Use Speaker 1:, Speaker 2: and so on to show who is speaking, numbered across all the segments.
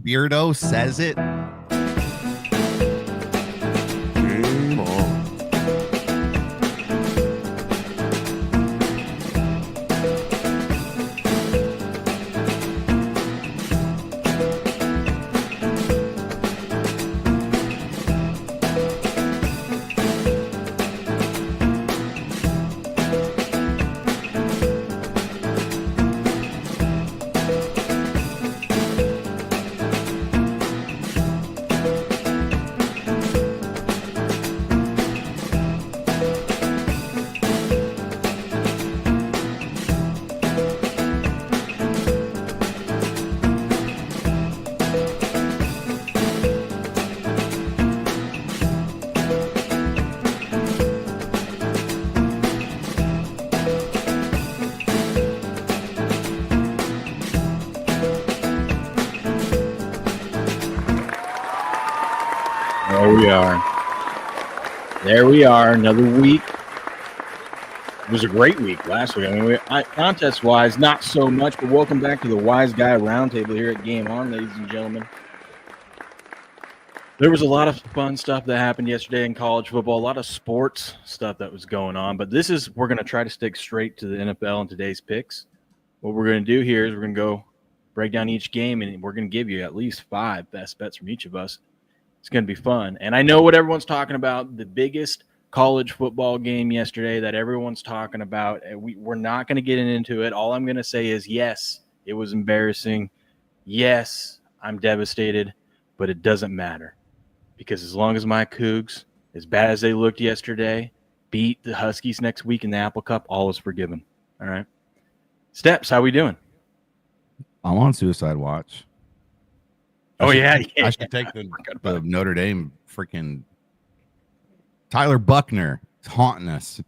Speaker 1: Beardo says it.
Speaker 2: Game on.
Speaker 3: There we are. There we are. Another week. It was a great week last week. I mean, contest-wise, not so much, but welcome back to the Wise Guy Roundtable here at Game On, ladies and gentlemen. There was a lot of fun stuff that happened yesterday in college football, a lot of sports stuff that was going on, but we're going to try to stick straight to the NFL and today's picks. What we're going to do here is we're going to go break down each game, and we're going to give you at least 5 best bets from each of us. It's going to be fun. And I know what everyone's talking about, the biggest college football game yesterday that everyone's talking about. We're not going to get into it. All I'm going to say is, yes, it was embarrassing. Yes, I'm devastated, but it doesn't matter. Because as long as my Cougs, as bad as they looked yesterday, beat the Huskies next week in the Apple Cup, all is forgiven. All right? Steps, how we doing?
Speaker 1: I'm on suicide watch. I should take the Notre Dame freaking Tyler Buckner is haunting us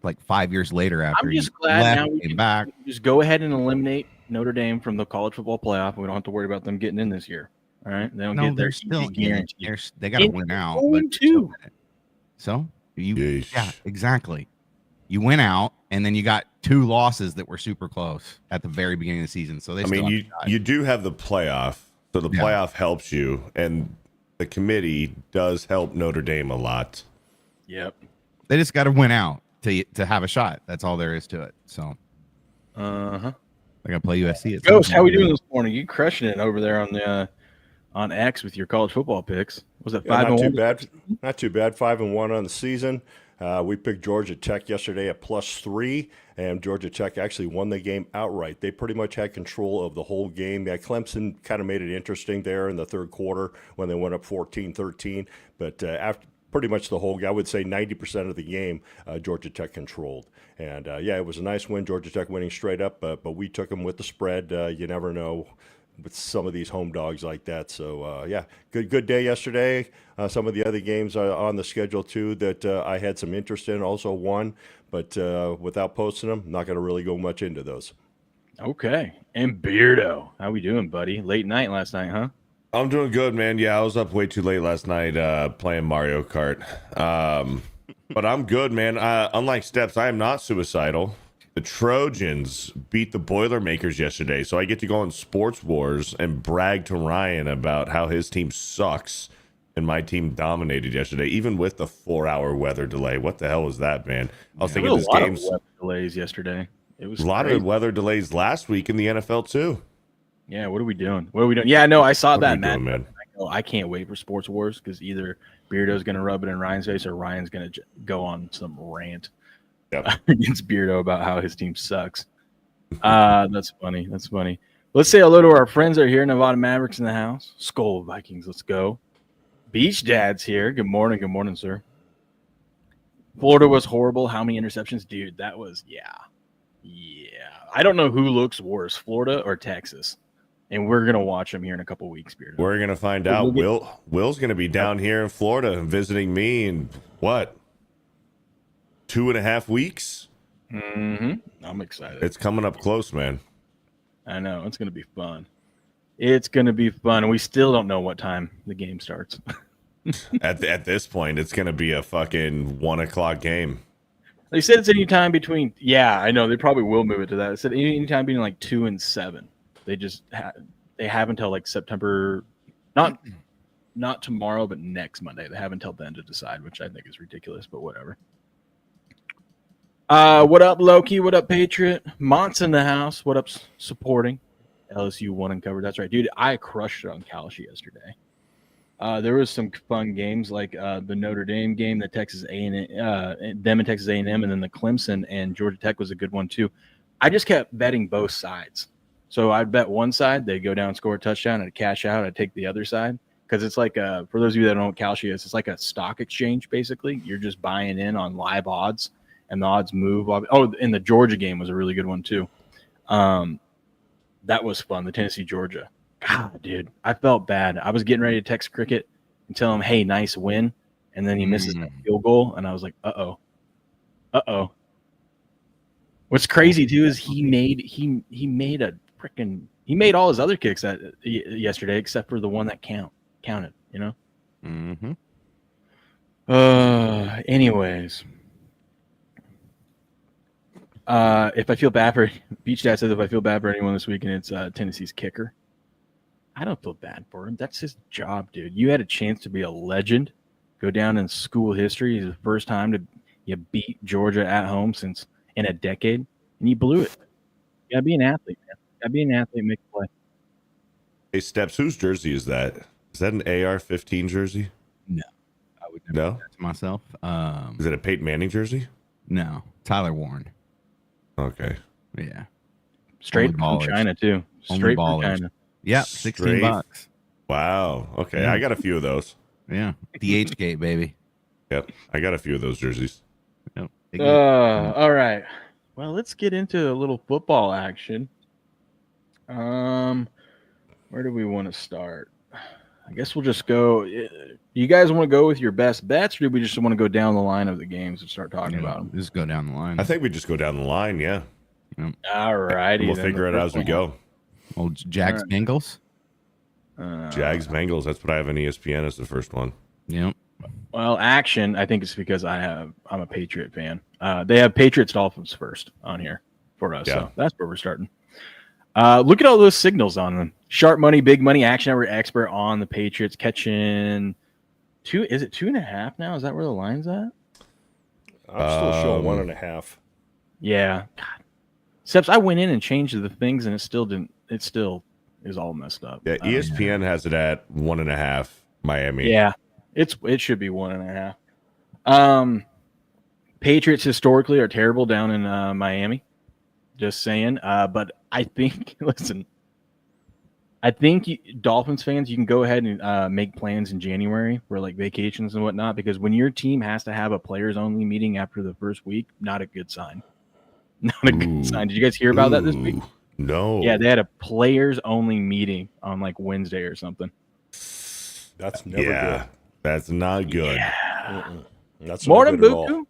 Speaker 1: like 5 years later after
Speaker 3: I'm just glad now we
Speaker 1: came
Speaker 3: can
Speaker 1: back.
Speaker 3: Just go ahead and eliminate Notre Dame from the college football playoff. We don't have to worry about them getting in this year. All right, they don't get their
Speaker 1: still
Speaker 3: guarantee.
Speaker 1: They got to win out. So yeah, exactly. You went out, and then you got 2 losses that were super close at the very beginning of the season. So
Speaker 2: you do have the playoff, so the playoff helps you, and the committee does help Notre Dame a lot.
Speaker 3: Yep.
Speaker 1: They just got to win out to have a shot. That's all there is to it. So, they're gonna play USC.
Speaker 3: Ghost, how we doing this morning? You crushing it over there on X with your college football picks. Was it 5-1?
Speaker 4: Not too bad. Not too bad. 5-1 on the season. We picked Georgia Tech yesterday at +3, and Georgia Tech actually won the game outright. They pretty much had control of the whole game. Yeah, Clemson kind of made it interesting there in the third quarter when they went up 14-13. But after pretty much the whole, I would say 90% of the game, Georgia Tech controlled. And, it was a nice win, Georgia Tech winning straight up, but we took them with the spread. You never know with some of these home dogs like that. So, good day yesterday. Some of the other games on the schedule, too, that I had some interest in also won. But without posting them, not going to really go much into those.
Speaker 3: Okay. And Beardo, how we doing, buddy? Late night last night, huh?
Speaker 2: I'm doing good, man. Yeah, I was up way too late last night playing Mario Kart. But I'm good, man. Unlike Steps, I am not suicidal. The Trojans beat the Boilermakers yesterday, so I get to go on Sports Wars and brag to Ryan about how his team sucks and my team dominated yesterday, even with the 4-hour weather delay. What the hell was that, man? I was thinking this game's
Speaker 3: weather delays yesterday. It was
Speaker 2: a lot of weather delays last week in the NFL too.
Speaker 3: Yeah, what are we doing? Yeah, no, I saw that,
Speaker 2: man. Man?
Speaker 3: I can't wait for Sports Wars because either Beardo's going to rub it in Ryan's face or Ryan's going to go on some rant. Against Beardo about how his team sucks. That's funny. That's funny. Let's say hello to our friends that are here. Nevada Mavericks in the house. Skull Vikings. Let's go. Beach Dad's here. Good morning. Good morning, sir. Florida was horrible. How many interceptions? Dude, that was, yeah. I don't know who looks worse, Florida or Texas. And we're going to watch them here in a couple weeks, Beardo.
Speaker 2: We're going to find out. Will's going to be down here in Florida visiting me in what? 2.5 weeks.
Speaker 3: I'm excited.
Speaker 2: It's coming up close, man.
Speaker 3: I know. It's going to be fun. It's going to be fun. And we still don't know what time the game starts.
Speaker 2: at this point, it's going to be a fucking 1:00 game.
Speaker 3: They said it's any time between. Yeah, I know. They probably will move it to that. They said any time between like 2 and 7. They just they have until like September Not tomorrow, but next Monday. They have until then to decide, which I think is ridiculous, but whatever. What up, Loki? What up, Patriot? Mont's in the house. What up, supporting? LSU won and covered. That's right, dude. I crushed it on Kalshi yesterday. There was some fun games like the Notre Dame game, the Texas A&M, them and Texas A&M, and then the Clemson and Georgia Tech was a good one too. I just kept betting both sides. So I'd bet one side, they'd go down, score a touchdown, and I'd cash out. I'd take the other side because it's like for those of you that don't know what Kalshi is, it's like a stock exchange basically. You're just buying in on live odds, and the odds move. Oh, and the Georgia game was a really good one too. That was fun. The Tennessee Georgia. God, dude, I felt bad. I was getting ready to text Cricket and tell him, "Hey, nice win," and then he misses that field goal, and I was like, "Uh oh." What's crazy too is he made all his other kicks yesterday except for the one that counted. You know.
Speaker 1: Mm-hmm.
Speaker 3: Anyways. If I feel bad for Beach Dad says if I feel bad for anyone this weekend, it's Tennessee's kicker. I don't feel bad for him. That's his job, dude. You had a chance to be a legend, go down in school history. It's the first time you beat Georgia at home since in a decade, and you blew it. You gotta be an athlete, man. You gotta be an athlete, make a play.
Speaker 2: Hey, Steps, whose jersey is that? Is that an AR-15 jersey?
Speaker 1: No, I would never do that to myself.
Speaker 2: Is it a Peyton Manning jersey?
Speaker 1: No, Tyler Warren.
Speaker 2: Okay.
Speaker 1: Yeah.
Speaker 3: Straight from China too. Straight from China.
Speaker 1: Yep, $16.
Speaker 2: Wow. Okay, yeah. I got a few of those.
Speaker 1: Yeah, DH Gate, baby.
Speaker 2: Yep, I got a few of those jerseys.
Speaker 1: Yep.
Speaker 3: All right. Well, let's get into a little football action. Where do we want to start? I guess we'll just go. You guys want to go with your best bets, or do we just want to go down the line of the games and start talking about them?
Speaker 1: Just go down the line.
Speaker 2: I think we just go down the line. Yeah.
Speaker 1: Yep.
Speaker 3: All righty.
Speaker 2: We'll figure it out as we go.
Speaker 1: Old Jags Bengals.
Speaker 2: Jags Bengals. That's what I have on ESPN as the first one.
Speaker 1: Yep.
Speaker 3: Well, action. I think it's because I'm a Patriot fan. They have Patriots Dolphins first on here for us, so that's where we're starting. Look at all those signals on them. Sharp money, big money, action hour expert on the Patriots catching two. Is it 2.5 now? Is that where the line's at?
Speaker 4: I'm still showing 1.5.
Speaker 3: Yeah. God. Except I went in and changed the things, and it still didn't. It still is all messed up.
Speaker 2: Yeah, ESPN has it at 1.5. Miami.
Speaker 3: Yeah, it should be 1.5. Patriots historically are terrible down in Miami. Just saying. But I think, listen, I think Dolphins fans, you can go ahead and make plans in January for like vacations and whatnot, because when your team has to have a players only meeting after the first week, not a good sign. Not a good sign. Did you guys hear about that this week?
Speaker 2: No.
Speaker 3: Yeah, they had a players only meeting on like Wednesday or something.
Speaker 4: That's never good.
Speaker 2: That's not good.
Speaker 3: Yeah.
Speaker 4: That's
Speaker 3: morning,
Speaker 4: not good at all.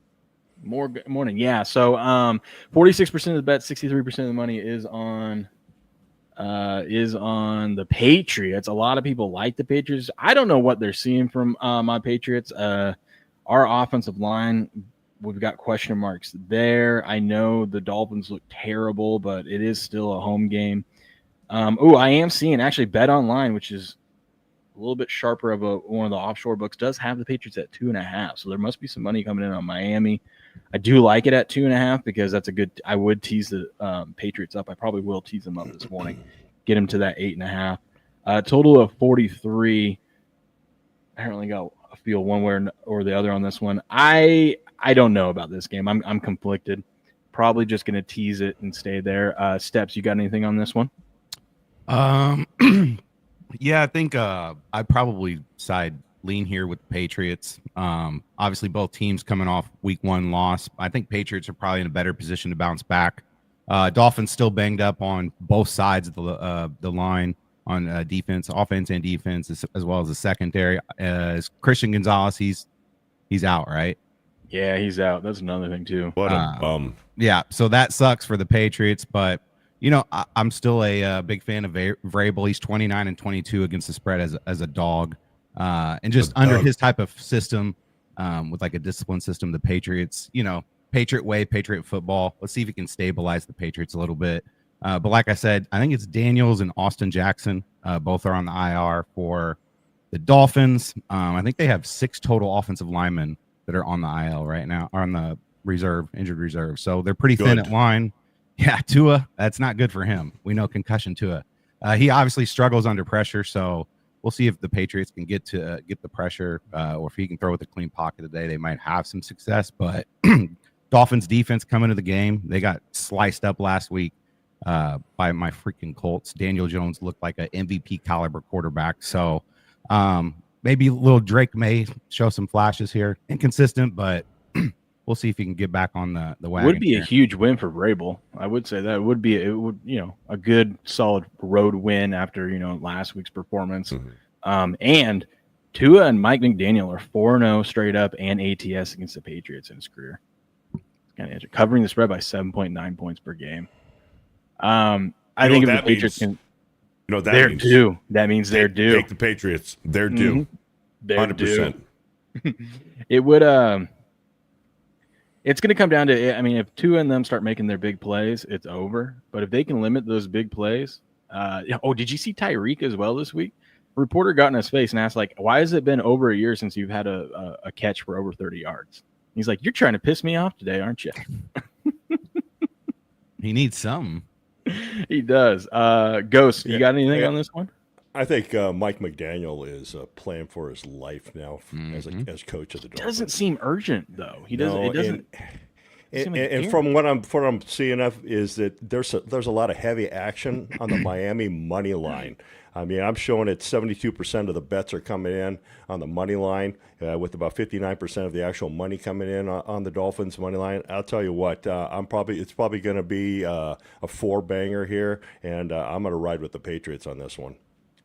Speaker 3: Morning. Yeah. So 46% of the bet, 63% of the money is on the Patriots. A lot of people like the Patriots. I don't know what they're seeing from my Patriots. Our offensive line, we've got question marks there. I know the Dolphins look terrible, but it is still a home game. I am seeing actually Bet Online, which is a little bit sharper of one of the offshore books, does have the Patriots at 2.5. So there must be some money coming in on Miami. I do like it at 2.5 because that's a good. I would tease the Patriots up. I probably will tease them up this morning, get them to that 8.5. Total of 43. I apparently got a feel one way or the other on this one. I don't know about this game. I'm conflicted. Probably just going to tease it and stay there. Steps, you got anything on this one?
Speaker 1: Yeah, I think I'd probably lean here with the Patriots. Obviously, both teams coming off week 1 loss. I think Patriots are probably in a better position to bounce back. Dolphins still banged up on both sides of the line on defense, offense and defense, as well as the secondary. As Christian Gonzalez, he's out, right?
Speaker 3: Yeah, he's out. That's another thing too.
Speaker 2: What a bum.
Speaker 1: Yeah, so that sucks for the Patriots, but I'm still a big fan of Vrabel. He's 29-22 against the spread as a dog, and just under his type of system, with like a disciplined system, the Patriots, Patriot way, Patriot football. Let's see if he can stabilize the Patriots a little bit. But like I said, I think it's Daniels and Austin Jackson. Both are on the IR for The Dolphins, I think they have 6 total offensive linemen that are on the IL right now, or on the injured reserve. So they're pretty thin at line. Yeah, Tua, that's not good for him. We know concussion Tua. He obviously struggles under pressure, so we'll see if the Patriots can get the pressure, or if he can throw with a clean pocket today. They might have some success, but Dolphins defense coming to the game, they got sliced up last week by my freaking Colts. Daniel Jones looked like an MVP caliber quarterback. So maybe little Drake may show some flashes here. Inconsistent, but we'll see if he can get back on the wagon.
Speaker 3: Would be a huge win for Vrabel. I would say that it would a good solid road win after last week's performance. Mm-hmm. And Tua and Mike McDaniel are 4-0 straight up and ATS against the Patriots in his career. Kind of covering the spread by 7.9 points per game. I think if the Patriots can,
Speaker 2: they're
Speaker 3: due. That means they're due.
Speaker 2: Take the Patriots. They're due.
Speaker 3: They're 100%. It would. It's going to come down to. I mean, if two of them start making their big plays, it's over. But if they can limit those big plays, did you see Tyreek as well this week? A reporter got in his face and asked, "Why has it been over a year since you've had a catch for over 30 yards?" He's like, "You're trying to piss me off today, aren't you?"
Speaker 1: He needs some.
Speaker 3: He does. Ghost, you got anything on this one?
Speaker 4: I think Mike McDaniel is playing for his life now as coach of the Dolphins.
Speaker 3: Doesn't seem urgent though. He doesn't.
Speaker 4: No,
Speaker 3: it doesn't.
Speaker 4: And from what I'm seeing is that there's a lot of heavy action on the Miami money line. I mean, I'm showing it 72% of the bets are coming in on the money line, with about 59% of the actual money coming in on the Dolphins money line. I'll tell you what, it's probably going to be a 4-banger here, and I'm going to ride with the Patriots on this one.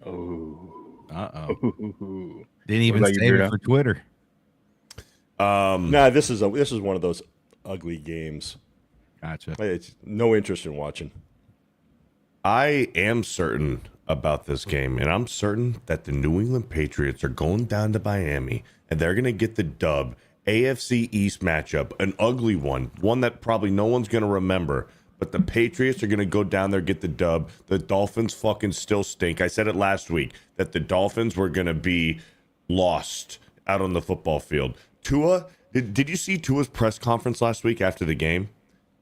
Speaker 3: Oh,
Speaker 1: didn't even save it for Twitter.
Speaker 4: Nah, this is one of those ugly games.
Speaker 1: Gotcha.
Speaker 4: It's no interest in watching.
Speaker 2: I am certain about this game, and I'm certain that the New England Patriots are going down to Miami, and they're going to get the dub. AFC East matchup, an ugly one that probably no one's going to remember, but the Patriots are going to go down there, get the dub. The Dolphins fucking still stink. I said it last week that the Dolphins were going to be lost out on the football field. Tua, did you see Tua's press conference last week after the game?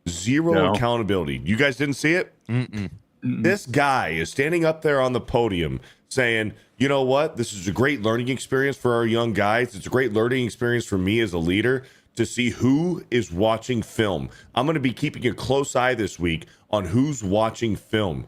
Speaker 2: Zero accountability. You guys didn't see it?
Speaker 1: Mm-mm.
Speaker 2: This guy is standing up there on the podium saying, you know what? This is a great learning experience for our young guys. It's a great learning experience for me as a leader to see who is watching film. I'm going to be keeping a close eye this week on who's watching film.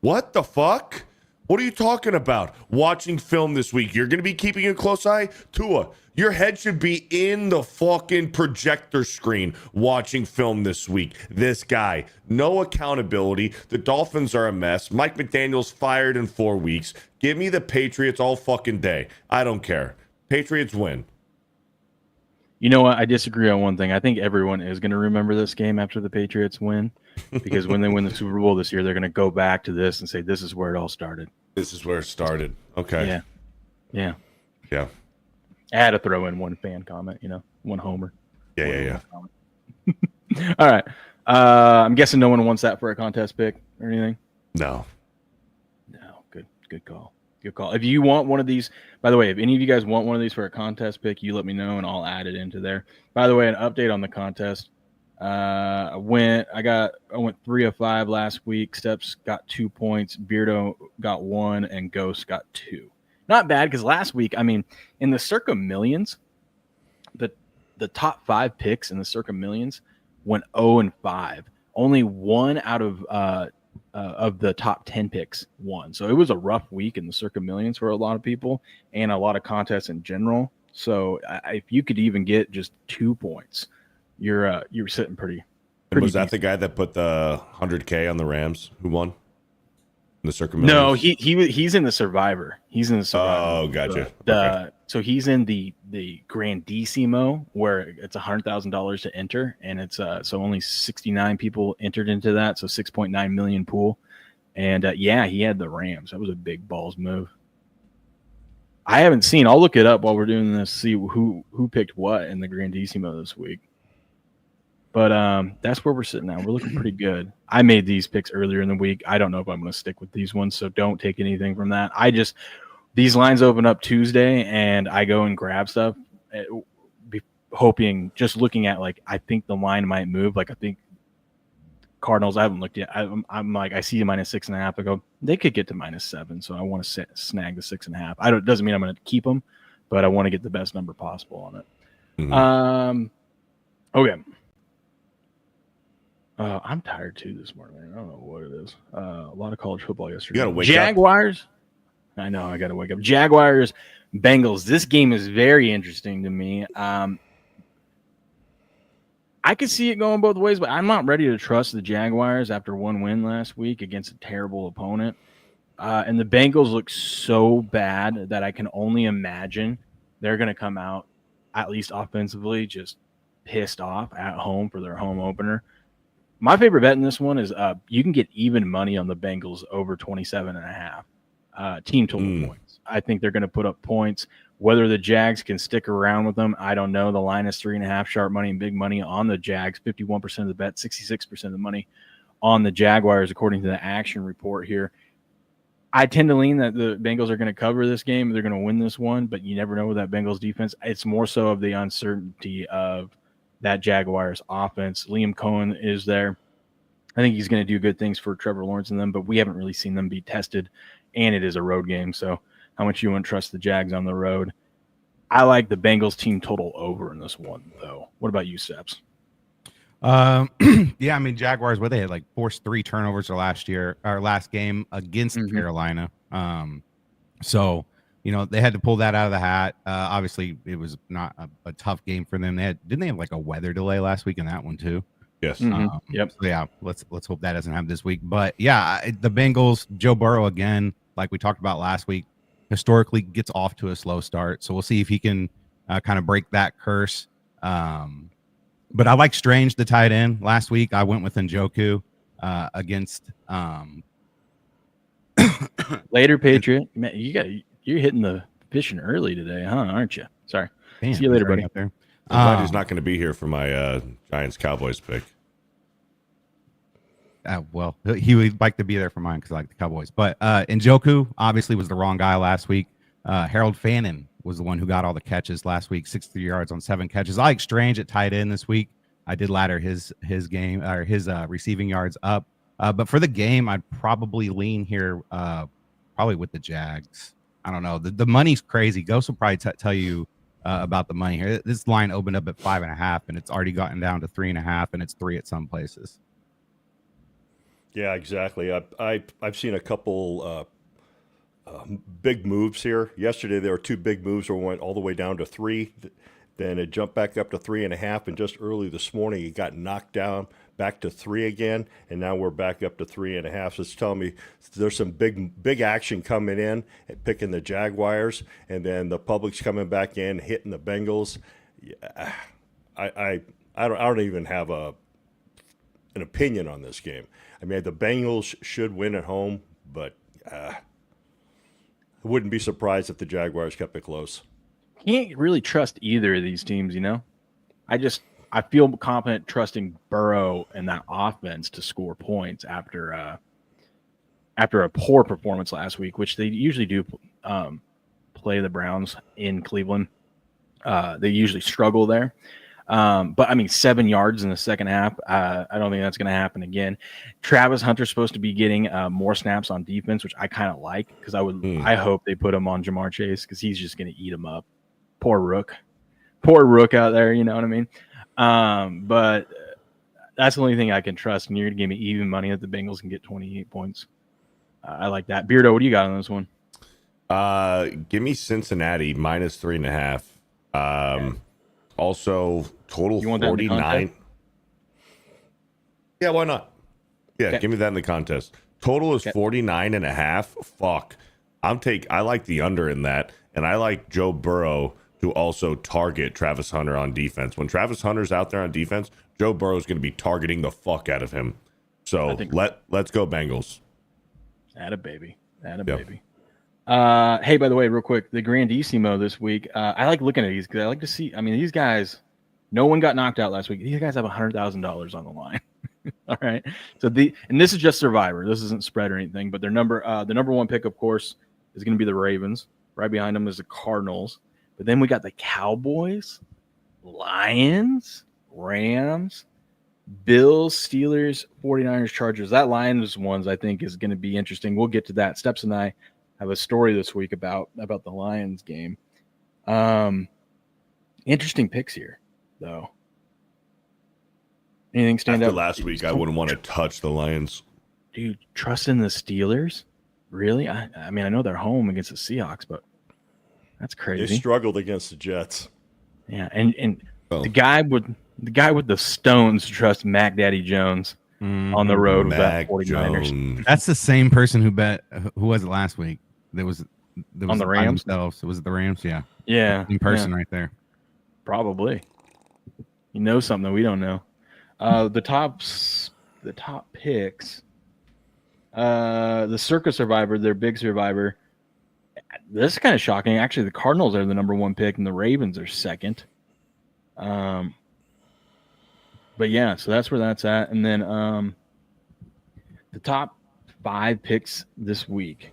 Speaker 2: What the fuck? What are you talking about? Watching film this week. You're going to be keeping a close eye? Tua, your head should be in the fucking projector screen watching film this week. This guy, no accountability. The Dolphins are a mess. Mike McDaniel's fired in 4 weeks. Give me the Patriots all fucking day. I don't care. Patriots win.
Speaker 3: You know what? I disagree on one thing. I think everyone is going to remember this game after the Patriots win, because when they win the Super Bowl this year, they're going to go back to this and say, this is where it all started.
Speaker 2: This is where it started. Okay.
Speaker 3: Yeah.
Speaker 2: I
Speaker 3: had to throw in one fan comment, one homer.
Speaker 2: Yeah.
Speaker 3: All right. I'm guessing no one wants that for a contest pick or anything?
Speaker 2: No.
Speaker 3: Good call. Good call. If you want one of these, by the way, if any of you guys want one of these for a contest pick, you let me know and I'll add it into there. By the way, an update on the contest. I went 3 of 5 last week. Steps got 2 points. Beardo got 1 and Ghost got 2. Not bad, because last week, I mean, in the Circa Millions, the top 5 picks in the Circa Millions went 0-5. Only 1 out of the top 10 picks won. So it was a rough week in the Circa Millions for a lot of people and a lot of contests in general. So if you could even get just 2 points, you're sitting pretty
Speaker 2: was that decent. The guy that put the 100K on the Rams who won in the Circa
Speaker 3: Millions? No, he's in the Survivor. He's in the Survivor.
Speaker 2: Oh, gotcha.
Speaker 3: Okay. So he's in the Grandissimo, where it's $100,000 to enter, and it's so only 69 people entered into that, so 6.9 million pool. And he had the Rams. That was a big balls move. I haven't seen. I'll look it up while we're doing this. See who picked what in the Grandissimo this week. But that's where we're sitting now. We're looking pretty good. I made these picks earlier in the week. I don't know if I'm going to stick with these ones, so don't take anything from that. I just these lines open up Tuesday, and I go and grab stuff, hoping, just looking at like, I think the line might move. Like I think Cardinals, I haven't looked yet. I'm like, I see -6.5. I go, they could get to -7, so I want to snag the 6.5. It doesn't mean I'm going to keep them, but I want to get the best number possible on it. Mm-hmm. Okay. I'm tired too this morning. I don't know what it is. A lot of college football yesterday.
Speaker 2: You gotta wake
Speaker 3: Jaguars. Up. I know. I got to wake up. Jaguars, Bengals. This game is very interesting to me. I could see it going both ways, but I'm not ready to trust the Jaguars after one win last week against a terrible opponent. And the Bengals look so bad that I can only imagine they're going to come out, at least offensively, just pissed off at home for their home opener. My favorite bet in this one is you can get even money on the Bengals over 27.5 team total points. I think they're going to put up points. Whether the Jags can stick around with them, I don't know. The line is 3.5, sharp money and big money on the Jags. 51% of the bet, 66% of the money on the Jaguars, according to the action report here. I tend to lean that the Bengals are going to cover this game. They're going to win this one, but you never know with that Bengals defense. It's more so of the uncertainty of that Jaguars offense. Liam Cohen is there. I think he's going to do good things for Trevor Lawrence and them, but we haven't really seen them be tested, and it is a road game, so how much you want to trust the Jags on the road? I like the Bengals team total over in this one, though. What about you, Steps?
Speaker 1: Yeah, I mean, Jaguars, what they had, like forced 3 turnovers last game against Carolina. So, you know, they had to pull that out of the hat. Obviously, it was not a tough game for them. Didn't they have like a weather delay last week in that one too?
Speaker 2: Yes.
Speaker 3: Yep.
Speaker 1: So yeah, let's hope that doesn't happen this week. But yeah, the Bengals, Joe Burrow again, like we talked about last week, historically gets off to a slow start. So we'll see if he can kind of break that curse. But I like Strange, the tight end. Last week I went with Njoku against
Speaker 3: Later, Patriot. Man, you're hitting the fishing early today, huh? Aren't you? Sorry.
Speaker 1: Damn,
Speaker 3: see you later, buddy.
Speaker 1: Up there.
Speaker 2: I'm glad he's not going to be here for my Giants Cowboys pick.
Speaker 1: Well, he would like to be there for mine because I like the Cowboys. But Njoku obviously was the wrong guy last week. Harold Fannin was the one who got all the catches last week, 63 yards on 7 catches. I like Strange at tight end this week. I did ladder his game or his receiving yards up. But for the game, I'd probably lean here, probably with the Jags. I don't know. The money's crazy. Ghost will probably tell you about the money here. This line opened up at 5.5, and it's already gotten down to 3.5, and it's 3 at some places.
Speaker 4: Yeah, exactly. I've seen a couple big moves here. Yesterday there were 2 big moves where it went all the way down to 3. Then it jumped back up to 3.5, and just early this morning it got knocked down back to 3 again, and now we're back up to 3.5. So it's telling me there's some big action coming in, picking the Jaguars, and then the public's coming back in, hitting the Bengals. Yeah, I don't even have an opinion on this game. I mean, the Bengals should win at home, but I wouldn't be surprised if the Jaguars kept it close.
Speaker 3: Can't really trust either of these teams, you know? I feel confident trusting Burrow and that offense to score points after a poor performance last week, which they usually do play the Browns in Cleveland. They usually struggle there. But I mean, 7 yards in the second half. I don't think that's going to happen again. Travis Hunter's supposed to be getting more snaps on defense, which I kind of like because I hope they put him on Jamar Chase because he's just going to eat him up. Poor Rook out there. You know what I mean? But that's the only thing I can trust. And you're going to give me even money that the Bengals can get 28 points. I like that. Beardo, what do you got on this one?
Speaker 2: Give me Cincinnati -3.5. Also, total 49. Yeah, why not? Yeah, okay. Give me that in the contest. Total is 49.5. Fuck. I like the under in that, and I like Joe Burrow to also target Travis Hunter on defense. When Travis Hunter's out there on defense, Joe Burrow is going to be targeting the fuck out of him. So let's go Bengals.
Speaker 3: Atta baby. Hey, by the way, real quick, the Grandissimo this week. I like looking at these because I like to see. I mean, these guys, no one got knocked out last week. These guys have $100,000 on the line. All right. So and this is just Survivor. This isn't spread or anything. But the number one pick, of course, is going to be the Ravens. Right behind them is the Cardinals. But then we got the Cowboys, Lions, Rams, Bills, Steelers, 49ers, Chargers. That Lions ones I think is going to be interesting. We'll get to that. Steps and I have a story this week about the Lions game. Interesting picks here, though. Anything stand
Speaker 2: After
Speaker 3: out?
Speaker 2: last week, I wouldn't want to touch the Lions.
Speaker 3: Dude, trusting the Steelers? Really? I mean, I know they're home against the Seahawks, but that's crazy.
Speaker 4: They struggled against the Jets.
Speaker 3: Yeah, and the guy with the stones to trust Mac Daddy Jones on the road with that 49ers.
Speaker 1: That's the same person who bet. Who was it last week? There was
Speaker 3: on the Rams
Speaker 1: themselves. Was it the Rams? Yeah.
Speaker 3: Yeah.
Speaker 1: In person right there.
Speaker 3: Probably. You know something we don't know. The top picks. The Circus Survivor, their big survivor. This is kind of shocking. Actually, the Cardinals are the number 1 pick, and the Ravens are second. But yeah, so that's where that's at. And then the top 5 picks this week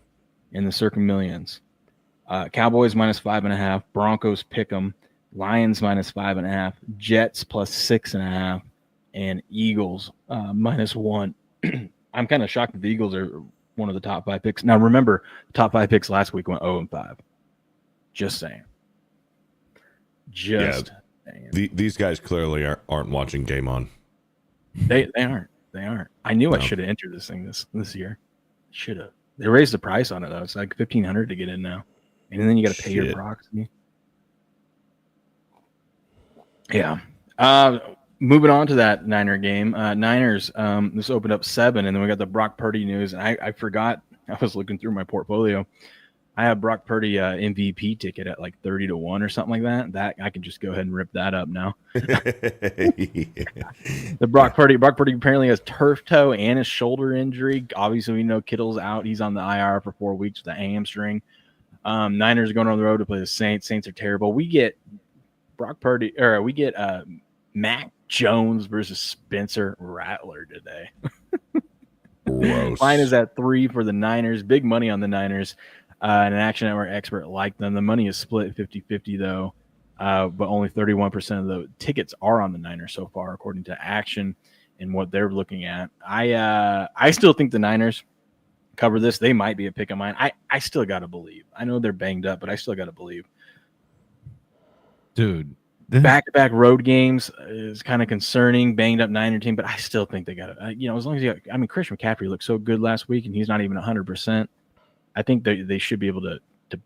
Speaker 3: in the Circa Millions. Cowboys -5.5, Broncos pick 'em, Lions -5.5, Jets +6.5, and Eagles -1. I'm kind of shocked that the Eagles are one of the top 5 picks. Now, remember, the top 5 picks last week went 0-5. Just saying. Saying.
Speaker 2: These guys clearly aren't watching Game On.
Speaker 3: They aren't. They aren't. I knew I should have entered this thing this year. Should have. They raised the price on it, though. It's like $1,500 to get in now. And then you got to pay your proxy. Yeah. Moving on to that Niner game. Niners, this opened up 7, and then we got the Brock Purdy news. And I forgot. I was looking through my portfolio. I have Brock Purdy MVP ticket at like 30-1 or something like that. That I can just go ahead and rip that up now. The Brock Purdy apparently has turf toe and a shoulder injury. Obviously, we know Kittle's out. He's on the IR for 4 weeks with a hamstring. Niners are going on the road to play the Saints. Saints are terrible. We get Mac Jones versus Spencer Rattler today.
Speaker 2: Gross.
Speaker 3: Line is at 3 for the Niners. Big money on the Niners. And an Action Network expert like them. The money is split 50-50 though, but only 31% of the tickets are on the Niners so far, according to Action and what they're looking at. I still think the Niners cover this. They might be a pick of mine. I still got to believe. I know they're banged up, but I still got to believe.
Speaker 1: Dude.
Speaker 3: Back-to-back road games is kind of concerning, banged up Niner team, but I still think they got it. As long as Chris McCaffrey looked so good last week and he's not even 100%. I think they should be able to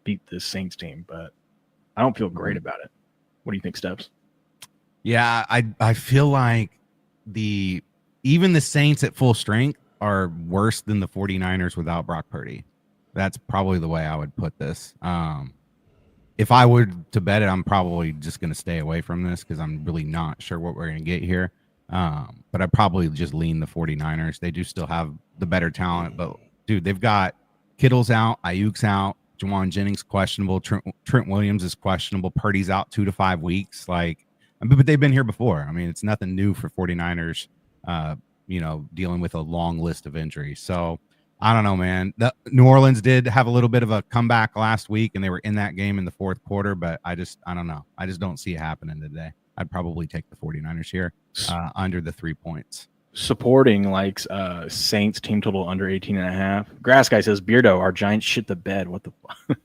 Speaker 3: beat this Saints team, but I don't feel great about it. What do you think, Steps?
Speaker 1: Yeah, I feel like even the Saints at full strength are worse than the 49ers without Brock Purdy. That's probably the way I would put this. If I were to bet it, I'm probably just going to stay away from this because I'm really not sure what we're going to get here. But I'd probably just lean the 49ers. They do still have the better talent, but dude, they've got Kittle's out, Ayuk's out, Jawan Jennings questionable, Trent Williams is questionable, Purdy's out 2 to 5 weeks. But they've been here before. I mean, it's nothing new for 49ers, dealing with a long list of injuries. So I don't know, man. New Orleans did have a little bit of a comeback last week, and they were in that game in the 4th quarter, but I don't know. I just don't see it happening today. I'd probably take the 49ers here under the 3 points.
Speaker 3: Supporting likes Saints team total under 18.5. Grass guy says Beardo, our Giants shit the bed. What the fuck?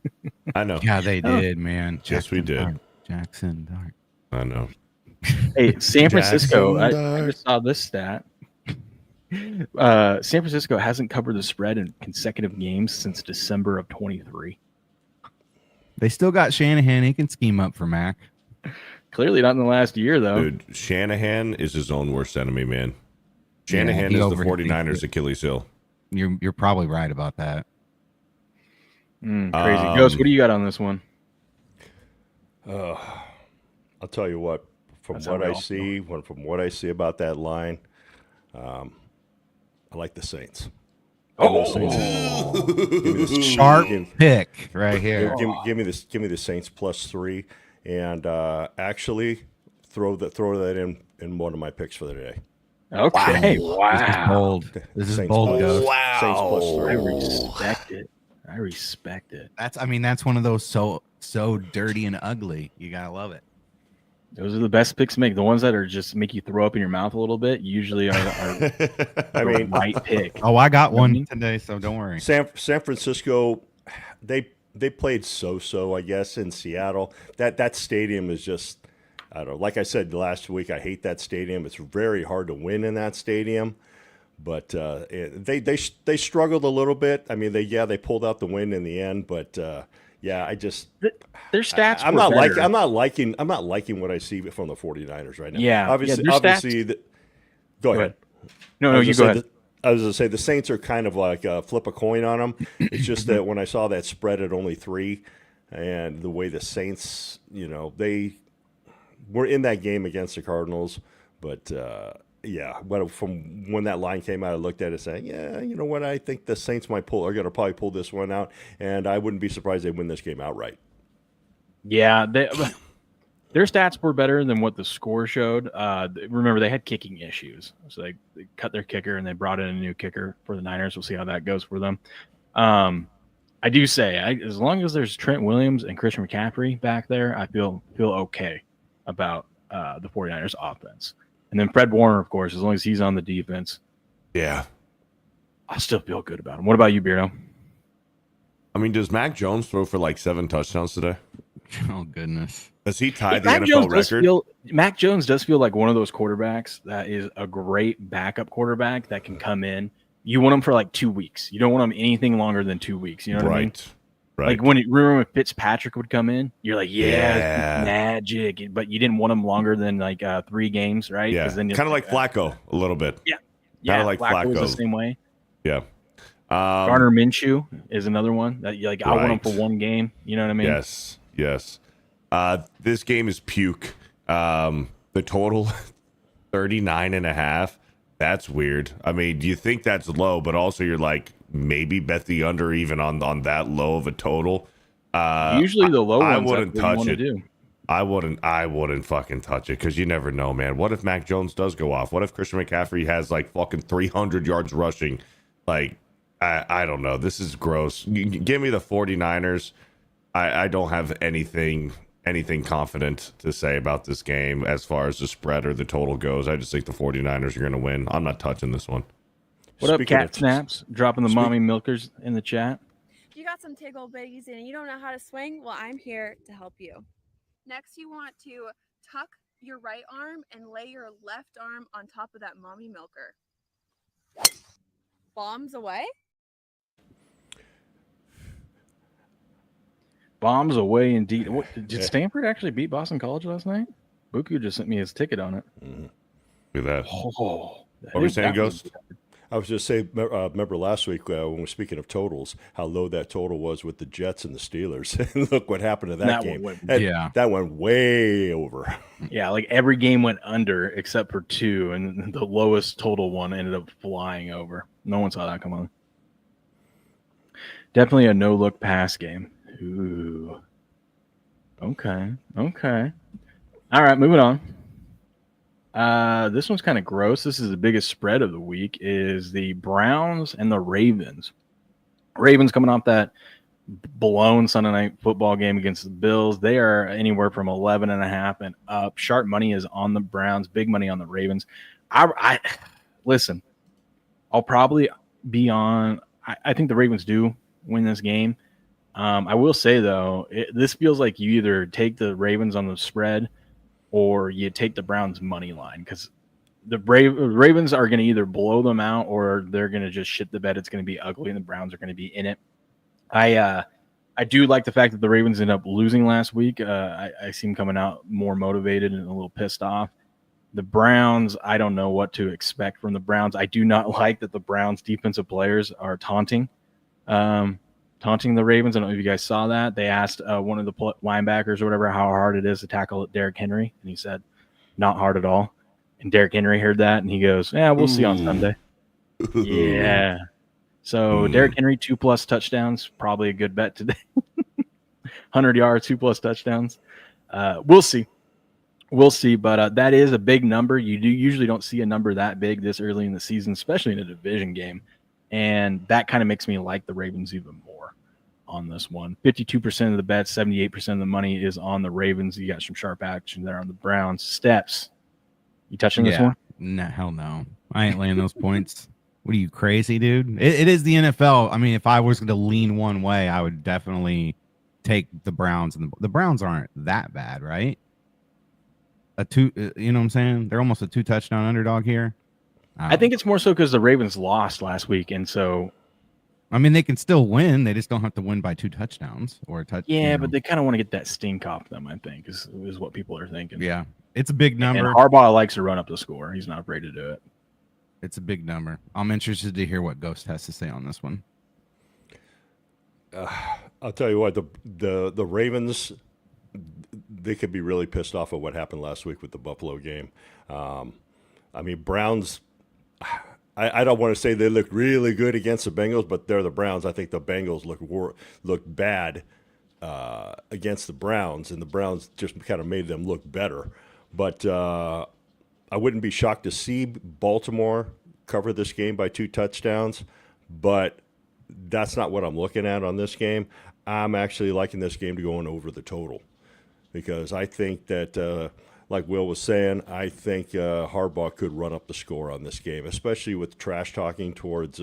Speaker 2: I know.
Speaker 1: Yeah, they did, man.
Speaker 2: Yes, we did.
Speaker 1: Jackson Dart.
Speaker 2: I know.
Speaker 3: Hey, San Francisco. I just saw this stat. San Francisco hasn't covered the spread in consecutive games since December of 23.
Speaker 1: They still got Shanahan. He can scheme up for Mac.
Speaker 3: Clearly not in the last year, though.
Speaker 2: Dude, Shanahan is his own worst enemy, man. Shanahan is the 49ers' Achilles heel.
Speaker 1: You're probably right about that.
Speaker 3: Crazy. Ghost, what do you got on this one?
Speaker 4: I'll tell you what. From what I see about that line, I like the Saints.
Speaker 1: Sharp pick right here.
Speaker 4: Give me the Saints +3, and actually throw that in one of my picks for the day.
Speaker 3: Okay, wow.
Speaker 1: This is bold. Ghost.
Speaker 2: Wow.
Speaker 4: Saints +3.
Speaker 3: I respect it. I respect it.
Speaker 1: That's one of those so dirty and ugly. You gotta love it.
Speaker 3: Those are the best picks to make. The ones that are just make you throw up in your mouth a little bit usually are the right pick.
Speaker 1: Oh, I got one today, so don't worry.
Speaker 4: San Francisco, they played so, I guess, in Seattle. That stadium is just, I don't know. Like I said last week, I hate that stadium. It's very hard to win in that stadium. But they struggled a little bit. I mean, they pulled out the win in the end. But I just
Speaker 3: their stats.
Speaker 4: I'm not liking what I see from the 49ers right now.
Speaker 3: Yeah,
Speaker 4: obviously. Go ahead.
Speaker 3: No, you go ahead.
Speaker 4: I was going to say the Saints are kind of like flip a coin on them. It's just that when I saw that spread at only 3, and the way the Saints, they were in that game against the Cardinals, but from when that line came out, I looked at it saying, you know what, I think the Saints are going to probably pull this one out, and I wouldn't be surprised they win this game outright.
Speaker 3: Yeah, their stats were better than what the score showed. Remember, they had kicking issues. So they cut their kicker and they brought in a new kicker for the Niners. We'll see how that goes for them. I do say, as long as there's Trent Williams and Christian McCaffrey back there, I feel okay about the 49ers offense. And then Fred Warner, of course, as long as he's on the defense.
Speaker 2: Yeah.
Speaker 3: I still feel good about him. What about you, Beardo?
Speaker 2: I mean, does Mac Jones throw for like 7 touchdowns today?
Speaker 1: Oh, goodness.
Speaker 2: Does he tie the NFL record?
Speaker 3: Mac Jones does feel like one of those quarterbacks that is a great backup quarterback that can come in. You want him for like 2 weeks. You don't want him anything longer than 2 weeks. You know what I mean?
Speaker 2: Right.
Speaker 3: Like remember when Fitzpatrick would come in? You're like, magic. But you didn't want him longer than like 3 games, right?
Speaker 2: Yeah. Kind of like Flacco a little bit.
Speaker 3: Yeah.
Speaker 2: Kind of like Flacco.
Speaker 3: Was the same way.
Speaker 2: Yeah.
Speaker 3: Garner Minshew is another one that you like. I want him for 1 game. You know what I mean?
Speaker 2: Yes. This game is puke. The total 39.5. That's weird. I mean, do you think that's low? But also, you're like, maybe bet the under even on that low of a total.
Speaker 3: Usually the low ones.
Speaker 2: I wouldn't touch it.
Speaker 3: Do.
Speaker 2: I wouldn't fucking touch it because you never know, man. What if Mac Jones does go off? What if Christian McCaffrey has like fucking 300 yards rushing? Like, I don't know. This is gross. Give me the 49ers. I don't have anything confident to say about this game as far as the spread or the total goes. I just think the 49ers are going to win. I'm not touching this one.
Speaker 3: What up, Cat Snaps? Dropping the mommy milkers in the chat.
Speaker 5: If you got some tickle bitties and you don't know how to swing, well, I'm here to help you. Next, you want to tuck your right arm and lay your left arm on top of that mommy milker. Bombs away.
Speaker 3: Bombs away indeed. What, did Stanford actually beat Boston College last night? Buku just sent me his ticket on it.
Speaker 2: Look at that.
Speaker 3: Oh,
Speaker 2: what were you saying, Ghost?
Speaker 4: I was just saying, remember last week when we were speaking of totals, how low that total was with the Jets and the Steelers. And look what happened to that game. That went way over.
Speaker 3: Yeah, like every game went under except for 2, and the lowest total one ended up flying over. No one saw that come on. Definitely a no-look pass game. Ooh. Okay. All right, moving on. This one's kind of gross. This is the biggest spread of the week is the Browns and the Ravens. Ravens coming off that blown Sunday night football game against the Bills. They are anywhere from 11.5 and up. Sharp money is on the Browns, big money on the Ravens. I listen, I'll probably be on. I think the Ravens do win this game. I will say, though, this feels like you either take the Ravens on the spread or you take the Browns money line because the Ravens are going to either blow them out or they're going to just shit the bed. It's going to be ugly and the Browns are going to be in it. I do like the fact that the Ravens ended up losing last week. I see them coming out more motivated and a little pissed off. The Browns, I don't know what to expect from the Browns. I do not like that the Browns defensive players are taunting the Ravens. I don't know if you guys saw that. They asked one of the linebackers or whatever how hard it is to tackle Derrick Henry, and he said, not hard at all. And Derrick Henry heard that, and he goes, yeah, we'll see on Sunday. Yeah. So Derrick Henry, 2+ touchdowns, probably a good bet today. 100 yards, 2+ touchdowns. We'll see. But that is a big number. You usually don't see a number that big this early in the season, especially in a division game. And that kind of makes me like the Ravens even more. on this one. 52% of the bets, 78% of the money is on the Ravens. You got some sharp action there on the Browns. Steps. You touching this one?
Speaker 1: No, hell no. I ain't laying those points. What are you, crazy, dude? It is the NFL. I mean, if I was going to lean one way, I would definitely take the Browns. And the Browns aren't that bad, right? You know what I'm saying? They're almost a 2-touchdown underdog here.
Speaker 3: I think it's more so because the Ravens lost last week, and so.
Speaker 1: I mean, they can still win. They just don't have to win by 2 touchdowns or a touch.
Speaker 3: Yeah, but they kind of want to get that stink off them, I think, is what people are thinking.
Speaker 1: Yeah, it's a big number.
Speaker 3: And Harbaugh likes to run up the score. He's not afraid to do it.
Speaker 1: It's a big number. I'm interested to hear what Ghost has to say on this one.
Speaker 4: I'll tell you what, the Ravens, they could be really pissed off at what happened last week with the Buffalo game. I mean, Browns, I don't want to say they look really good against the Bengals, but they're the Browns. I think the Bengals look bad against the Browns, and the Browns just kind of made them look better. But I wouldn't be shocked to see Baltimore cover this game by 2 touchdowns, but that's not what I'm looking at on this game. I'm actually liking this game to go on over the total because I think that, like Will was saying, I think Harbaugh could run up the score on this game, especially with trash talking towards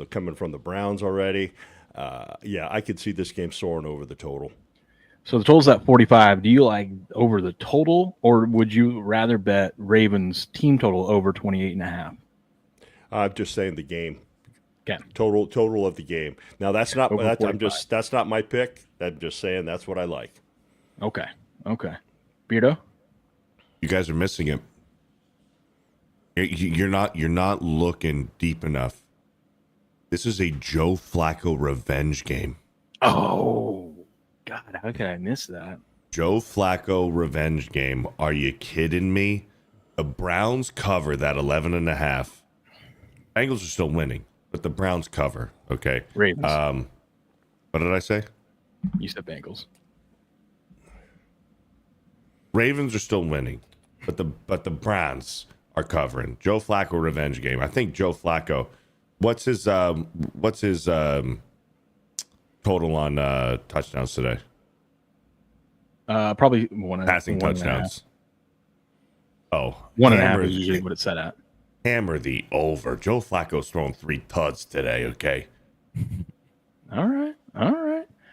Speaker 4: coming from the Browns already. Yeah, I could see this game soaring over the total.
Speaker 3: So the total's at 45. Do you like over the total, or would you rather bet Ravens team total over 28.5?
Speaker 4: I'm just saying the game.
Speaker 3: Okay.
Speaker 4: Total of the game. Now that's not
Speaker 3: Over
Speaker 4: that's not my pick. I'm just saying that's what I like.
Speaker 3: Okay. Beardo?
Speaker 2: You guys are missing it. You're not looking deep enough. This is a Joe Flacco revenge game.
Speaker 3: Oh, God, how could I miss that?
Speaker 2: Joe Flacco revenge game. Are you kidding me? The Browns cover that 11.5. Bengals are still winning, but the Browns cover. Okay.
Speaker 3: Ravens.
Speaker 2: What did I say?
Speaker 3: You said Bengals.
Speaker 2: Ravens are still winning, but the Browns are covering. Joe Flacco revenge game. I think Joe Flacco. What's his total on touchdowns today?
Speaker 3: Probably one
Speaker 2: passing touchdowns. Oh,
Speaker 3: 1.5 is usually what it's set at.
Speaker 2: Hammer the over. Joe Flacco's throwing 3 tuds today. Okay.
Speaker 3: All right.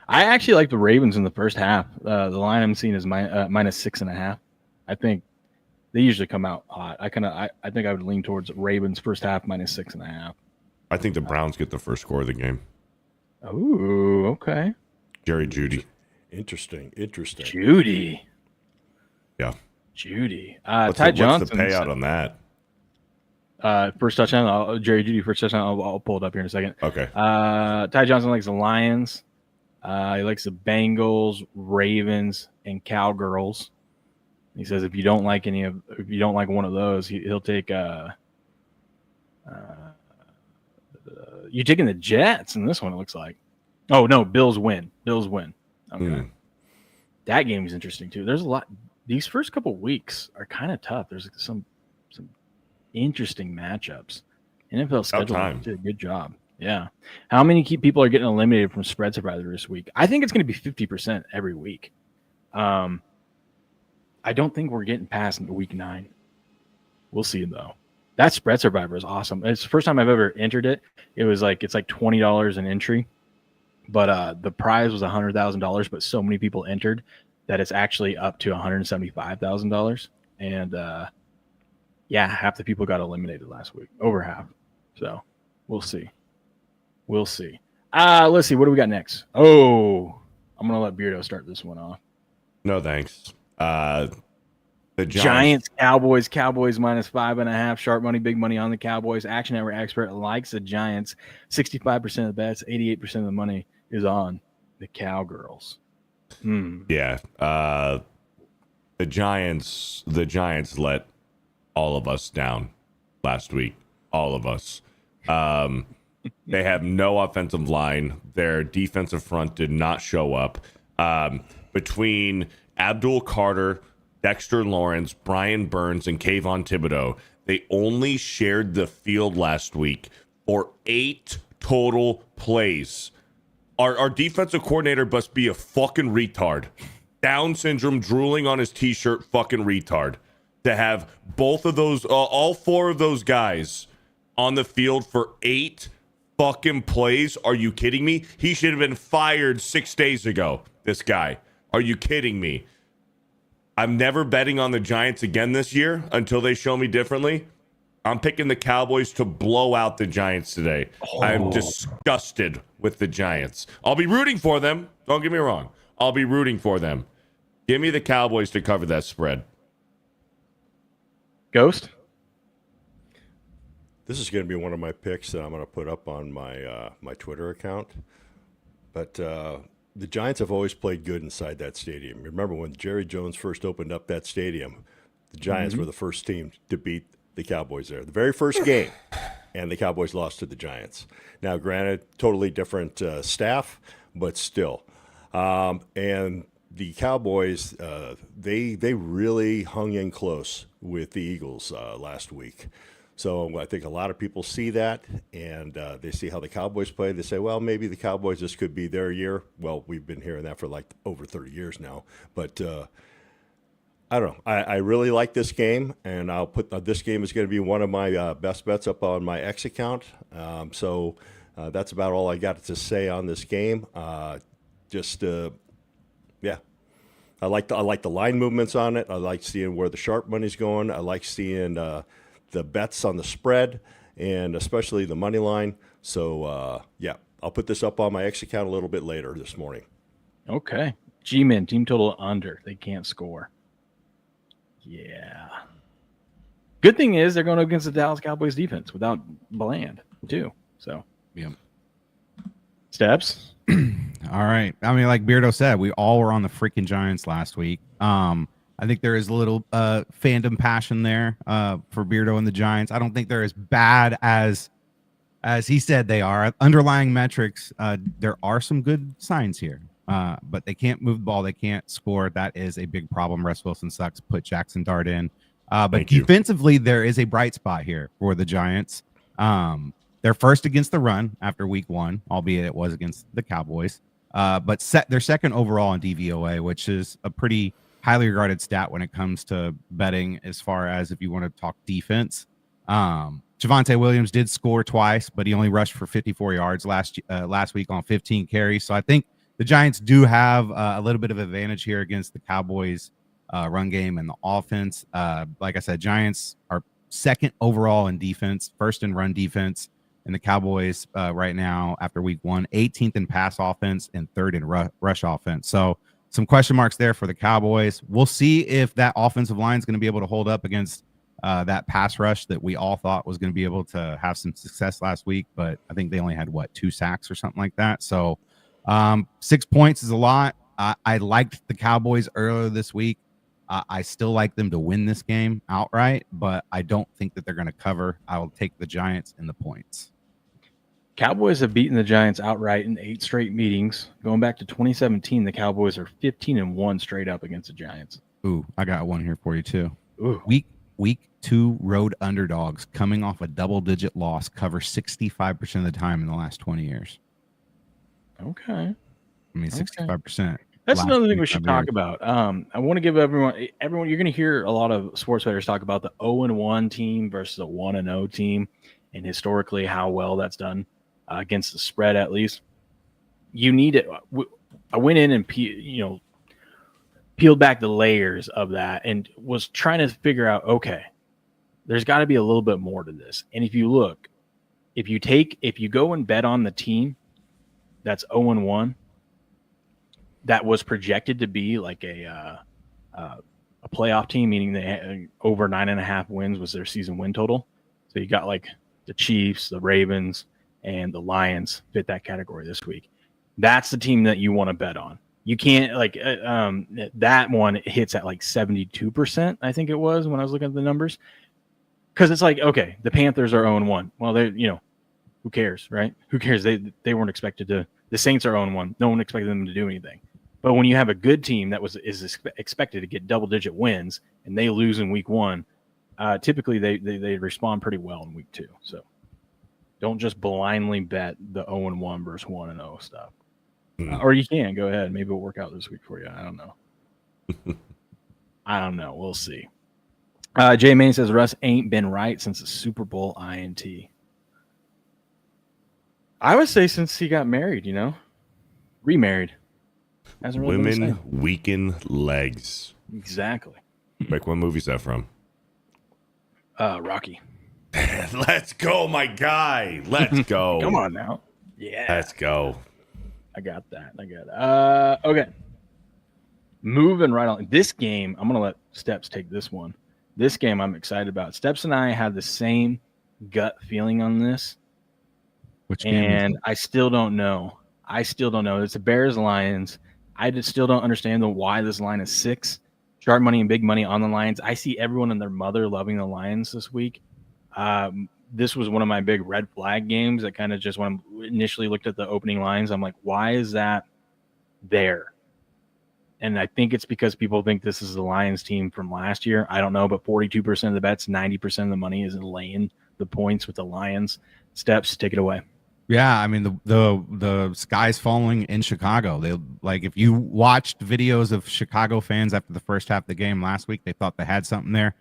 Speaker 3: I actually like the Ravens in the first half. The line I'm seeing is minus 6.5. I think they usually come out hot. I think I would lean towards Ravens first half minus 6.5.
Speaker 2: I think the Browns get the first score of the game.
Speaker 3: Oh, okay.
Speaker 2: Jerry Jeudy.
Speaker 4: Interesting.
Speaker 3: Judy.
Speaker 2: Yeah.
Speaker 3: Judy.
Speaker 2: What's
Speaker 3: Ty
Speaker 2: the
Speaker 3: Johnson.
Speaker 2: payout on that?
Speaker 3: First touchdown. Jerry Jeudy first touchdown. I'll pull it up here in a second.
Speaker 2: Okay.
Speaker 3: Ty Johnson likes the Lions. He likes the Bengals, Ravens, and Cowgirls. He says if you don't like one of those, he'll take. You taking the Jets in this one? It looks like. Oh no, Bills win. Okay. That game is interesting too. There's a lot. These first couple weeks are kind of tough. There's some interesting matchups. NFL schedule did a good job. Yeah. How many people are getting eliminated from spread survivor this week? I think it's going to be 50% every week. I don't think we're getting past week 9. We'll see though. That spread survivor is awesome. It's the first time I've ever entered it. It's like $20 an entry, but the prize was $100,000. But so many people entered that it's actually up to $175,000. And half the people got eliminated last week, over half. So we'll see. Let's see. What do we got next? Oh, I'm gonna let Beardo start this one off.
Speaker 2: No thanks. The
Speaker 3: Giants, Cowboys minus 5.5. Sharp money, big money on the Cowboys. Action Network expert likes the Giants. 65% of the bets, 88% of the money is on the Cowgirls.
Speaker 2: Yeah. The Giants let all of us down last week. All of us. They have no offensive line. Their defensive front did not show up. Between Abdul Carter, Dexter Lawrence, Brian Burns, and Kayvon Thibodeau, they only shared the field last week for 8 total plays. Our defensive coordinator must be a fucking retard. Down syndrome, drooling on his t-shirt, fucking retard. To have both of those, all 4 of those guys on the field for 8 fucking plays. Are you kidding me? He should have been fired 6 days ago. This guy. Are you kidding me? I'm never betting on the Giants again this year until they show me differently. I'm picking the Cowboys to blow out the Giants today. I'm disgusted with the Giants. I'll be rooting for them. Don't get me wrong. I'll be rooting for them. Give me the Cowboys to cover that spread.
Speaker 3: Ghost?
Speaker 4: This is going to be one of my picks that I'm going to put up on my my Twitter account. But the Giants have always played good inside that stadium. Remember when Jerry Jones first opened up that stadium, the Giants were the first team to beat the Cowboys there. The very first game, and the Cowboys lost to the Giants. Now, granted, totally different staff, but still. And the Cowboys, they really hung in close with the Eagles last week. So I think a lot of people see that, and they see how the Cowboys play. They say, well, maybe the Cowboys, this could be their year. Well, we've been hearing that for like over 30 years now. But I don't know. I really like this game, and I'll put this game is going to be one of my best bets up on my X account. So that's about all I got to say on this game. Yeah. I like the line movements on it. I like seeing where the sharp money's going. I like seeing the bets on the spread, and especially the money line. So, yeah, I'll put this up on my X account a little bit later this morning.
Speaker 3: Okay. G-Men, team total under. They can't score. Yeah. Good thing is they're going against the Dallas Cowboys defense without Bland, too. So,
Speaker 1: yeah.
Speaker 3: Steps?
Speaker 1: All right. I mean, like Beardo said, we all were on the freaking Giants last week. I think there is a little fandom passion there for Beardo and the Giants. I don't think they're as bad as he said they are. Underlying metrics, there are some good signs here, but they can't move the ball. They can't score. That is a big problem. Russ Wilson sucks. Put Jackson Dart in. But defensively, there is a bright spot here for the Giants. They're first against the run after week 1, albeit it was against the Cowboys. But they're second overall in DVOA, which is a pretty highly regarded stat when it comes to betting as far as if you want to talk defense. Javonte Williams did score twice, but he only rushed for 54 yards last week on 15 carries. So I think the Giants do have a little bit of advantage here against the Cowboys run game and the offense. Like I said, Giants are second overall in defense, first in run defense, and the Cowboys right now after week 1, 18th in pass offense and third in rush offense. So some question marks there for the Cowboys. We'll see if that offensive line is going to be able to hold up against that pass rush that we all thought was going to be able to have some success last week. But I think they only had, 2 sacks or something like that. So 6 points is a lot. I liked the Cowboys earlier this week. I still like them to win this game outright, but I don't think that they're going to cover. I will take the Giants in the points.
Speaker 3: Cowboys have beaten the Giants outright in 8 straight meetings. Going back to 2017, the Cowboys are 15-1 straight up against the Giants.
Speaker 1: Ooh, I got one here for you too.
Speaker 3: Ooh.
Speaker 1: Week 2 road underdogs coming off a double-digit loss cover 65% of the time in the last 20 years.
Speaker 3: Okay.
Speaker 1: I mean, 65%.
Speaker 3: That's another thing we should talk about. I want to give everyone, you're going to hear a lot of sports bettors talk about the 0-1 team versus a 1-0 team, and historically how well that's done against the spread, at least. You need it. I went in and peeled back the layers of that and was trying to figure out, okay, there's got to be a little bit more to this. And if you look, if you go and bet on the team that's 0-1, that was projected to be like a playoff team, meaning they had over 9.5 wins was their season win total. So you got like the Chiefs, the Ravens, and the Lions fit that category this week. That's the team that you want to bet on. You can't that one hits at like 72%. I think it was when I was looking at the numbers, because it's like, okay, the Panthers are 0-1. Well, they who cares, right? Who cares? They weren't expected to. The Saints are 0-1. No one expected them to do anything. But when you have a good team that is expected to get double-digit wins and they lose in week 1, typically they respond pretty well in week 2. So don't just blindly bet the 0-1 versus 1-0 stuff. Or you can go ahead. Maybe it'll work out this week for you. I don't know. I don't know. We'll see. Jay Main says Russ ain't been right since the Super Bowl INT. I would say since he got married, remarried. Hasn't really been the
Speaker 2: Women
Speaker 3: same.
Speaker 2: weaken legs.
Speaker 3: Exactly.
Speaker 2: Like, what movie's that from?
Speaker 3: Rocky.
Speaker 2: Let's go, my guy. Let's go.
Speaker 3: Come on now. Yeah.
Speaker 2: Let's go.
Speaker 3: I got that. Okay. Moving right on. This game, I'm going to let Steps take this one. This game I'm excited about. Steps and I have the same gut feeling on this.
Speaker 1: Which game?
Speaker 3: And I still don't know. It's the Bears Lions. I just still don't understand why this line is 6. Sharp money and big money on the Lions. I see everyone and their mother loving the Lions this week. This was one of my big red flag games that kind of just when I initially looked at the opening lines, I'm like, why is that there? And I think it's because people think this is the Lions team from last year. I don't know, but 42% of the bets, 90% of the money is in laying the points with the Lions. Steps, take it away.
Speaker 1: Yeah, I mean the sky's falling in Chicago. They like if you watched videos of Chicago fans after the first half of the game last week, they thought they had something there.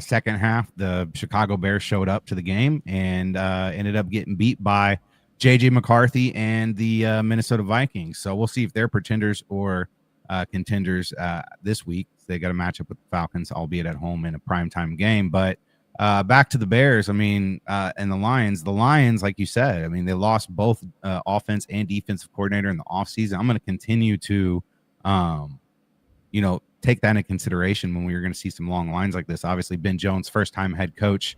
Speaker 1: Second half, the Chicago Bears showed up to the game and ended up getting beat by J.J. McCarthy and the Minnesota Vikings. So we'll see if they're pretenders or contenders this week. They got a matchup with the Falcons, albeit at home in a primetime game. But back to the Bears, I mean, and the Lions. The Lions, like you said, I mean, they lost both offense and defensive coordinator in the offseason. I'm going to continue to, take that into consideration when we were going to see some long lines like this. Obviously, Ben Jones, first-time head coach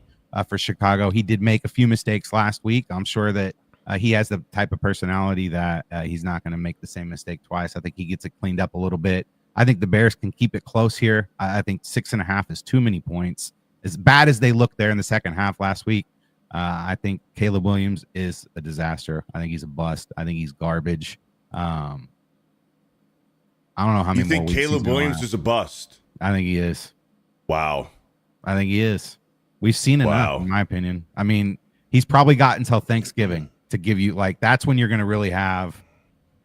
Speaker 1: for Chicago. He did make a few mistakes last week. I'm sure that he has the type of personality that he's not going to make the same mistake twice. I think he gets it cleaned up a little bit. I think the Bears can keep it close here. I think 6.5 is too many points. As bad as they looked there in the second half last week, I think Caleb Williams is a disaster. I think he's a bust. I think he's garbage. I don't know how many.
Speaker 2: You think Caleb Williams is a bust?
Speaker 1: I think he is.
Speaker 2: Wow.
Speaker 1: I think he is. We've seen enough, in my opinion. I mean, he's probably got until Thanksgiving to give you that's when you're going to really have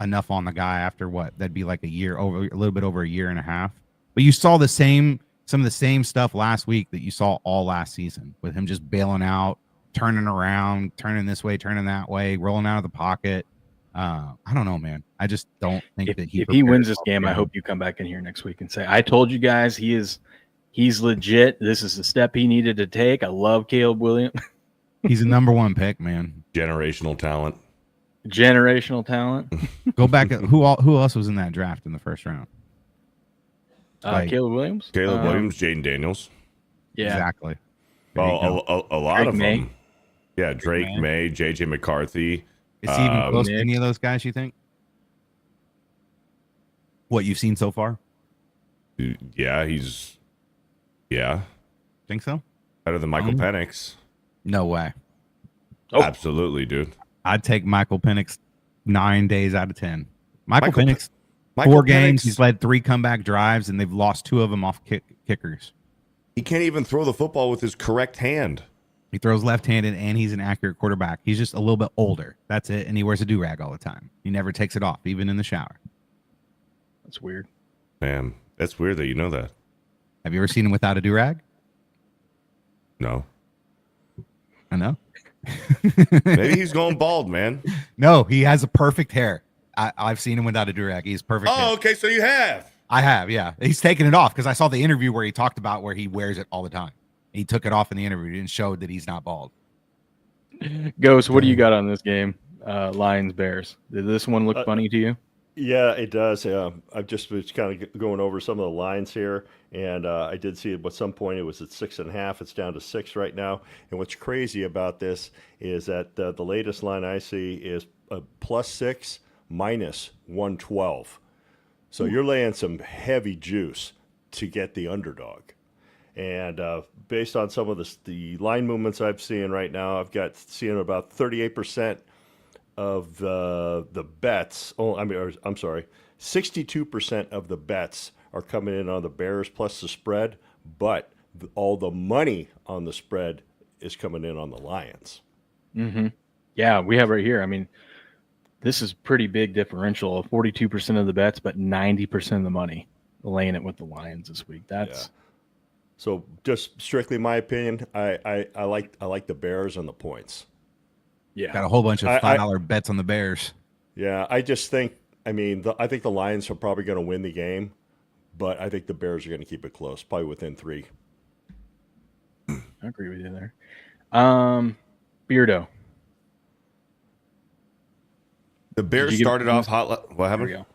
Speaker 1: enough on the guy after what? That'd be like a little bit over a year and a half. But you saw some of the same stuff last week that you saw all last season with him just bailing out, turning around, turning this way, turning that way, rolling out of the pocket. I don't know, man. I just don't think that
Speaker 3: if he wins this game, I hope you come back in here next week and say, I told you guys he's legit. This is the step he needed to take. I love Caleb Williams.
Speaker 1: He's a number 1 pick, man.
Speaker 2: Generational talent.
Speaker 1: Go back at who else was in that draft in the first round?
Speaker 3: Caleb Williams.
Speaker 2: Jaden Daniels.
Speaker 3: Yeah,
Speaker 1: exactly.
Speaker 2: Well, a lot
Speaker 3: Drake
Speaker 2: of
Speaker 3: May.
Speaker 2: them. Yeah, Drake May, J.J. McCarthy.
Speaker 1: Is he even close to any of those guys, you think? What you've seen so far?
Speaker 2: Yeah,
Speaker 1: Think so?
Speaker 2: better than Michael Penix.
Speaker 1: No way.
Speaker 2: Oh. Absolutely, dude.
Speaker 1: I'd take Michael Penix 9 days out of 10. Michael Penix, 4 games, he's led 3 comeback drives, and they've lost 2 of them off kickers.
Speaker 2: He can't even throw the football with his correct hand.
Speaker 1: He throws left-handed, and he's an accurate quarterback. He's just a little bit older. That's it, and he wears a do-rag all the time. He never takes it off, even in the shower.
Speaker 3: That's weird.
Speaker 2: Man, that's weird that you know that.
Speaker 1: Have you ever seen him without a do-rag?
Speaker 2: No.
Speaker 1: I know.
Speaker 2: Maybe he's going bald, man.
Speaker 1: No, he has a perfect hair. I've seen him without a do-rag. He's perfect hair.
Speaker 2: Okay, so you have.
Speaker 1: I have, yeah. He's taken it off because I saw the interview where he talked about where he wears it all the time. He took it off in the interview and showed that he's not bald.
Speaker 3: Ghost, what do you got on this game? Lions Bears. Did this one look funny to you?
Speaker 4: Yeah, it does. I've just was kind of going over some of the lines here, and I did see at some point it was at 6.5. It's down to 6 right now. And what's crazy about this is that the latest line I see is a +6 minus 112. So you're laying some heavy juice to get the underdog. And based on some of the line movements I've seen right now, seeing about 38% of the bets. I'm sorry, 62% of the bets are coming in on the Bears plus the spread, but all the money on the spread is coming in on the Lions.
Speaker 3: Mm-hmm. Yeah, we have right here. I mean, this is pretty big differential of 42% of the bets, but 90% of the money laying it with the Lions this week. That's
Speaker 4: So just strictly my opinion, I like the Bears and the points.
Speaker 3: Yeah.
Speaker 1: Got a whole bunch of $5 bets on the Bears.
Speaker 4: Yeah, I just think, I think the Lions are probably going to win the game, but I think the Bears are going to keep it close, probably within 3.
Speaker 3: I agree with you there. Beardo.
Speaker 2: The Bears started off hot. What happened?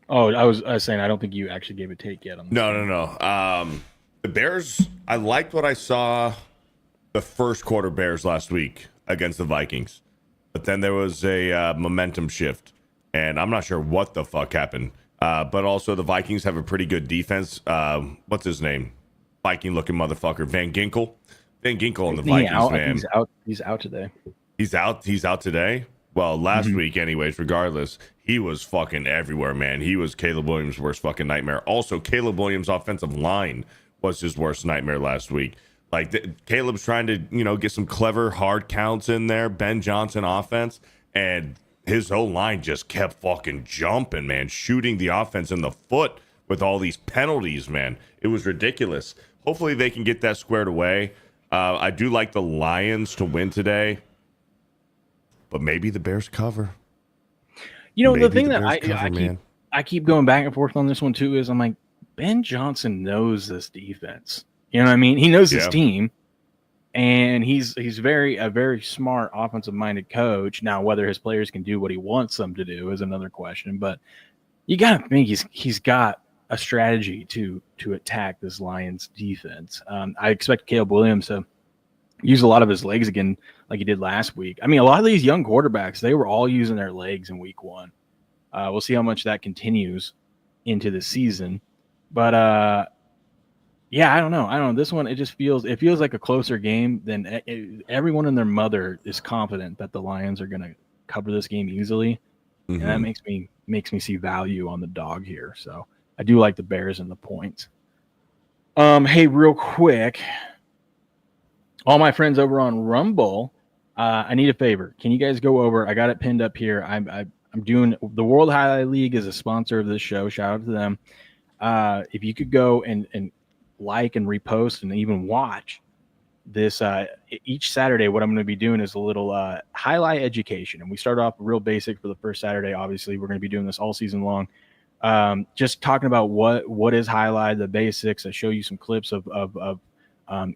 Speaker 3: Oh, I was saying I don't think you actually gave a take yet on this.
Speaker 2: No. The Bears, I liked what I saw the first quarter Bears last week against the Vikings. But then there was a momentum shift, and I'm not sure what the fuck happened. But also the Vikings have a pretty good defense. What's his name? Viking-looking motherfucker, Van Ginkel. Van Ginkel and the Vikings, man.
Speaker 3: He's out today.
Speaker 2: He's out today? Well, last week, anyways, regardless, he was fucking everywhere, man. He was Caleb Williams' worst fucking nightmare. Also, Caleb Williams' offensive line was his worst nightmare last week. Like, Caleb's trying to, get some clever hard counts in there, Ben Johnson offense, and his whole line just kept fucking jumping, man, shooting the offense in the foot with all these penalties, man. It was ridiculous. Hopefully they can get that squared away. I do like the Lions to win today, but maybe the Bears cover.
Speaker 3: The thing that I keep going back and forth on this one too is I'm like, Ben Johnson knows this defense. You know what I mean? He knows his team, and he's a very smart offensive minded coach. Now, whether his players can do what he wants them to do is another question. But you got to think he's got a strategy to attack this Lions defense. I expect Caleb Williams to use a lot of his legs again, like he did last week. I mean, a lot of these young quarterbacks, they were all using their legs in week 1. We'll see how much that continues into the season. But I don't know. This one, it feels like a closer game than everyone and their mother is confident that the Lions are going to cover this game easily. And that makes me see value on the dog here. So I do like the Bears and the points. Hey, real quick, all my friends over on Rumble, I need a favor. Can you guys go over? I got it pinned up here. I'm doing the World Highlight League is a sponsor of this show. Shout out to them. If you could go and like and repost and even watch this each Saturday, what I'm going to be doing is a little highlight education. And we start off real basic for the first Saturday. Obviously, we're going to be doing this all season long. Just talking about what is highlight, the basics. I show you some clips of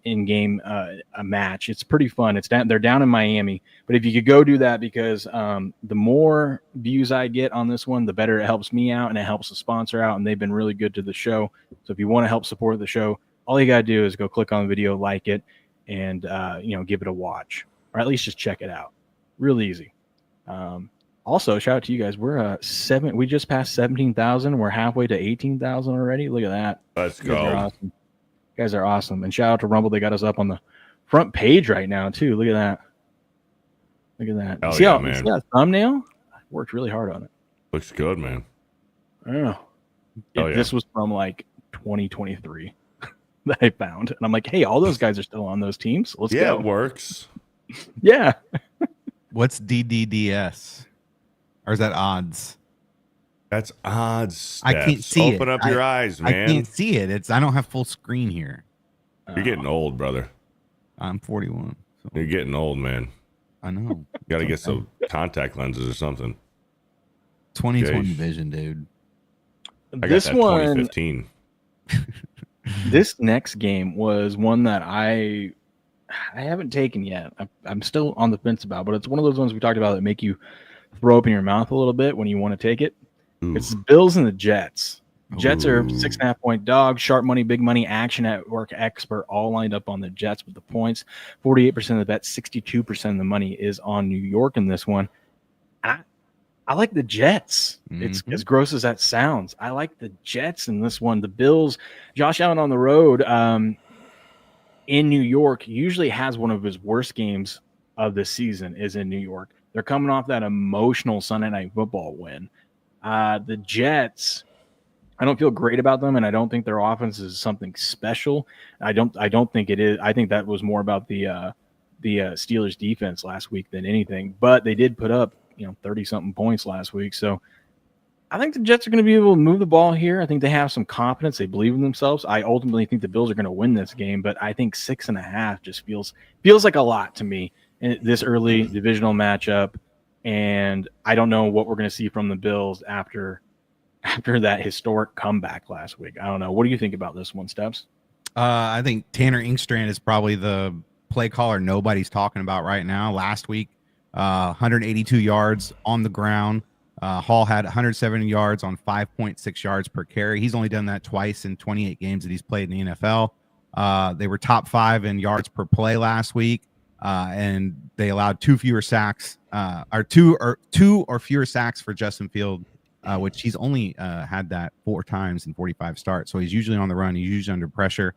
Speaker 3: in-game a match. It's pretty fun. They're down in Miami, but if you could go do that, because the more views I get on this one, the better it helps me out and it helps the sponsor out, and they've been really good to the show. So if you want to help support the show, all you got to do is go click on the video, like it, and give it a watch, or at least just check it out. Real easy. Also, shout out to you guys. We're we just passed 17,000. We're halfway to 18,000 already. Look at that.
Speaker 2: Let's go.
Speaker 3: You guys are awesome. And shout out to Rumble. They got us up on the front page right now, too. Look at that. Look at that. See that thumbnail? I worked really hard on it.
Speaker 2: Looks good, man.
Speaker 3: I don't know. This was from like 2023 that I found. And I'm like, hey, all those guys are still on those teams. Let's go.
Speaker 2: Yeah, it works.
Speaker 3: Yeah.
Speaker 1: What's DDDS? Or is that odds?
Speaker 2: That's odds. Steps.
Speaker 1: I can't see
Speaker 2: Open up your eyes, man.
Speaker 1: I can't see it. I don't have full screen here.
Speaker 2: You're getting old, brother.
Speaker 1: I'm 41. So.
Speaker 2: You're getting old, man.
Speaker 1: I know.
Speaker 2: You got to get some contact lenses or something.
Speaker 1: 2020 vision, dude.
Speaker 2: I got that 2015.
Speaker 3: This next game was one that I haven't taken yet. I'm still on the fence about, but it's one of those ones we talked about that make you throw up in your mouth a little bit when you want to take it. Ooh. It's the Bills and the Jets. Jets are 6.5 point dogs. Sharp money, big money, action network expert all lined up on the Jets with the points. 48% of the bet, 62% of the money is on New York in this one. I like the Jets. It's as gross as that sounds. I like the Jets in this one. The Bills, Josh Allen on the road in New York usually has one of his worst games of the season is in New York. They're coming off that emotional Sunday Night Football win. The Jets, I don't feel great about them, and I don't think their offense is something special. I don't think it is. I think that was more about the Steelers defense last week than anything. But they did put up 30-something points last week. So I think the Jets are going to be able to move the ball here. I think they have some confidence. They believe in themselves. I ultimately think the Bills are going to win this game, but I think 6.5 just feels like a lot to me in this early divisional matchup. And I don't know what we're going to see from the Bills after that historic comeback last week. I don't know. What do you think about this one, Steps?
Speaker 1: I think Tanner Inkstrand is probably the play caller nobody's talking about right now. Last week, 182 yards on the ground. Hall had 170 yards on 5.6 yards per carry. He's only done that twice in 28 games that he's played in the NFL. They were top 5 in yards per play last week, and they allowed two or fewer sacks for Justin Field, which he's only had that 4 times in 45 starts. So he's usually on the run. He's usually under pressure.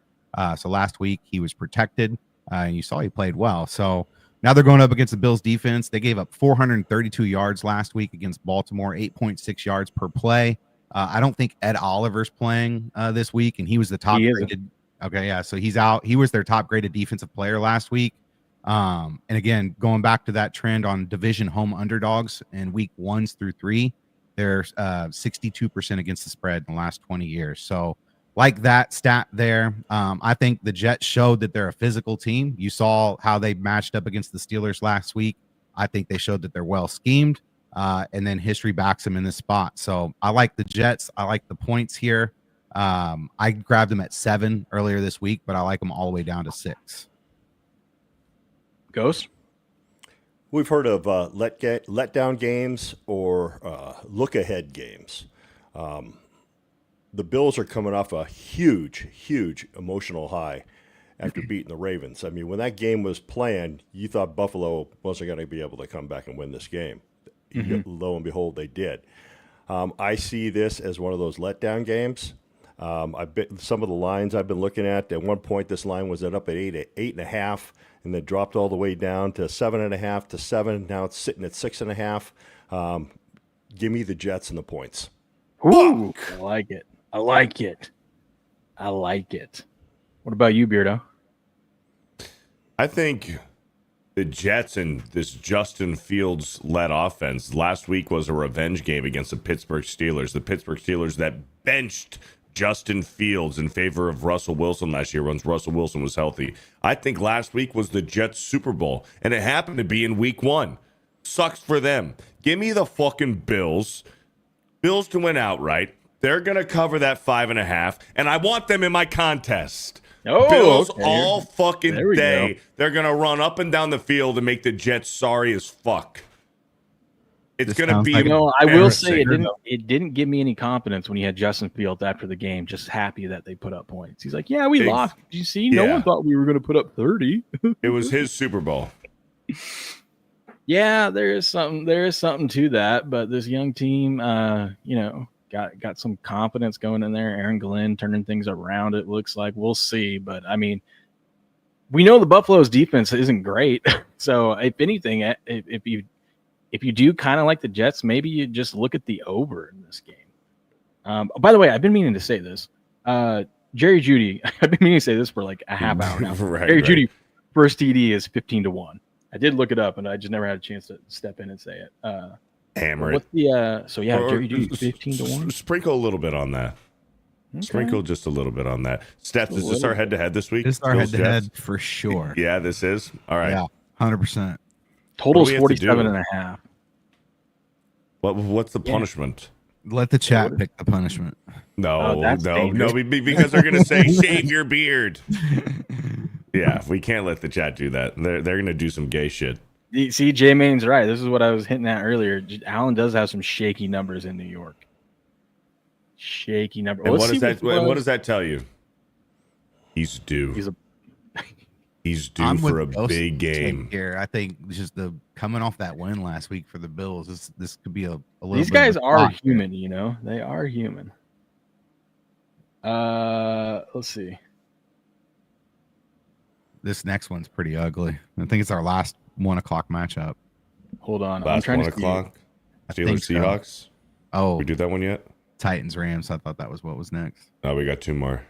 Speaker 1: So last week he was protected, and you saw he played well. So now they're going up against the Bills defense. They gave up 432 yards last week against Baltimore, 8.6 yards per play. I don't think Ed Oliver's playing this week, and he was the top graded. Okay, yeah, so he's out. He was their top graded defensive player last week. And again, going back to that trend on division home underdogs in week 1s through 3, they're 62% against the spread in the last 20 years. So like that stat there. I think the Jets showed that they're a physical team. You saw how they matched up against the Steelers last week. I think they showed that they're well schemed, and then history backs them in this spot. So I like the Jets. I like the points here. I grabbed them at 7 earlier this week, but I like them all the way down to 6.
Speaker 3: Ghost?
Speaker 4: We've heard of letdown games or look-ahead games. The Bills are coming off a huge emotional high after beating the Ravens. I mean, when that game was planned, you thought Buffalo wasn't going to be able to come back and win this game. Lo and behold, they did. I see this as one of those letdown games. Some of the lines I've been looking at one point, this line was up at 8.5, and then dropped all the way down to 7.5 to 7. Now it's sitting at 6.5. Give me the Jets and the points.
Speaker 3: Ooh, I like it. I like it. What about you, Beardo?
Speaker 2: I think the Jets and this Justin Fields-led offense last week was a revenge game against the Pittsburgh Steelers. The Pittsburgh Steelers that benched Justin Fields in favor of Russell Wilson last year once Russell Wilson was healthy. I think last week was the Jets Super Bowl, and it happened to be in week 1. Sucks for them. Give me the fucking Bills. Bills to win outright. They're going to cover that 5.5, and I want them in my contest.
Speaker 3: Oh,
Speaker 2: Bills
Speaker 3: okay.
Speaker 2: all fucking day.
Speaker 3: Go.
Speaker 2: They're going to run up and down the field and make the Jets sorry as fuck. It's going to be
Speaker 3: I will say it didn't give me any confidence when he had Justin Fields after the game, just happy that they put up points. He's like, yeah, we lost. Did you see? No one thought we were going to put up 30.
Speaker 2: It was his Super Bowl.
Speaker 3: Yeah, there is something to that, but this young team, got some confidence going in there. Aaron Glenn turning things around, it looks like. We'll see. But, I mean, we know the Buffalo's defense isn't great. So, if anything, if you do kind of like the Jets, maybe you just look at the over in this game. By the way, I've been meaning to say this. Jerry Jeudy, I've been meaning to say this for like a half hour now. Jerry Jeudy, first TD is 15-1. I did look it up, and I just never had a chance to step in and say it.
Speaker 2: Hammer
Speaker 3: it. Jerry Jeudy 15-1.
Speaker 2: Sprinkle a little bit on that. Okay. Sprinkle just a little bit on that. Steps, is this our head-to-head this week?
Speaker 1: This is our head-to-head for sure.
Speaker 2: Yeah, this is. All right.
Speaker 1: Yeah, 100%.
Speaker 3: Total's 47.5.
Speaker 2: What's the punishment?
Speaker 1: Let the chat pick the punishment.
Speaker 2: No, because they're gonna say shave your beard. Yeah, we can't let the chat do that. They're gonna do some gay shit.
Speaker 3: See, J Main's right. This is what I was hinting at earlier. Allen does have some shaky numbers in New York. Shaky number.
Speaker 2: And what does that tell you? He's due. He's due for a big game
Speaker 1: here. I think just coming off that win last week for the Bills, this could be a little.
Speaker 3: These guys are human, They are human. Let's see.
Speaker 1: This next one's pretty ugly. I think it's our last 1:00 matchup.
Speaker 3: Hold on.
Speaker 2: Last 1:00. Steelers Seahawks.
Speaker 1: Oh,
Speaker 2: we do that one yet?
Speaker 1: Titans Rams. I thought that was what was next.
Speaker 2: Oh, we got 2 more.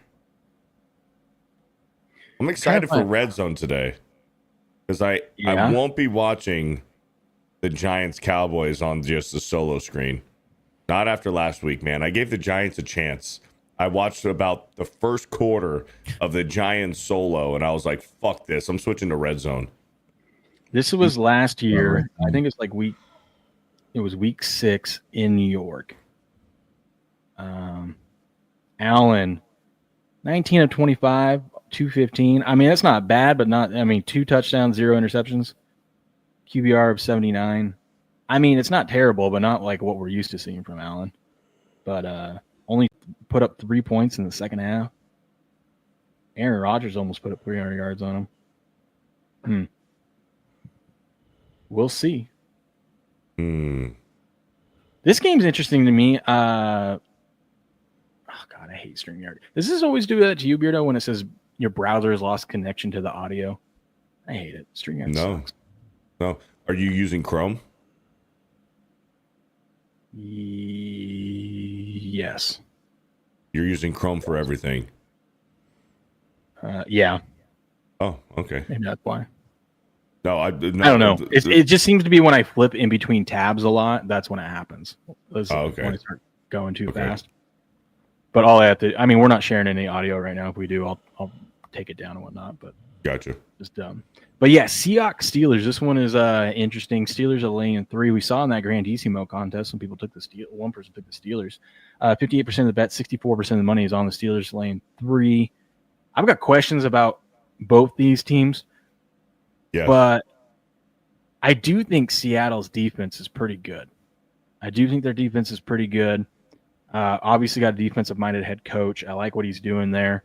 Speaker 2: I'm excited for Red Zone today because I won't be watching the Giants Cowboys on just the solo screen. Not after last week, man. I gave the Giants a chance. I watched about the first quarter of the Giants solo, and I was like, fuck this. I'm switching to red zone.
Speaker 3: This was last year. I think it's like week 6 in New York. Allen, 19 of 25, 215. I mean, that's not bad, but not, 2 touchdowns, 0 interceptions. QBR of 79. I mean, it's not terrible, but not like what we're used to seeing from Allen. But only put up 3 points in the second half. Aaron Rodgers almost put up 300 yards on him. We'll see. This game's interesting to me. Oh, God, I hate StreamYard. Does this always do that to you, Beardo, when it says your browser has lost connection to the audio? I hate it. StreamYard sucks.
Speaker 2: No. Are you using Chrome?
Speaker 3: Yes.
Speaker 2: You're using Chrome for everything?
Speaker 3: Yeah.
Speaker 2: Oh, okay.
Speaker 3: Maybe that's why.
Speaker 2: No, I
Speaker 3: don't know. It just seems to be when I flip in between tabs a lot, that's when it happens.
Speaker 2: Okay.
Speaker 3: When I start going too fast. But all I have to, we're not sharing any audio right now. If we do, I'll take it down and whatnot. But
Speaker 2: gotcha.
Speaker 3: Just dumb. But yeah, Seahawks Steelers. This one is interesting. Steelers are laying 3. We saw in that Grandissimo contest, some people took one person took the Steelers. 58% of the bet, 64% of the money is on the Steelers laying 3. I've got questions about both these teams.
Speaker 2: Yeah.
Speaker 3: But I do think Seattle's defense is pretty good. I do think their defense is pretty good. Obviously got a defensive-minded head coach. I like what he's doing there.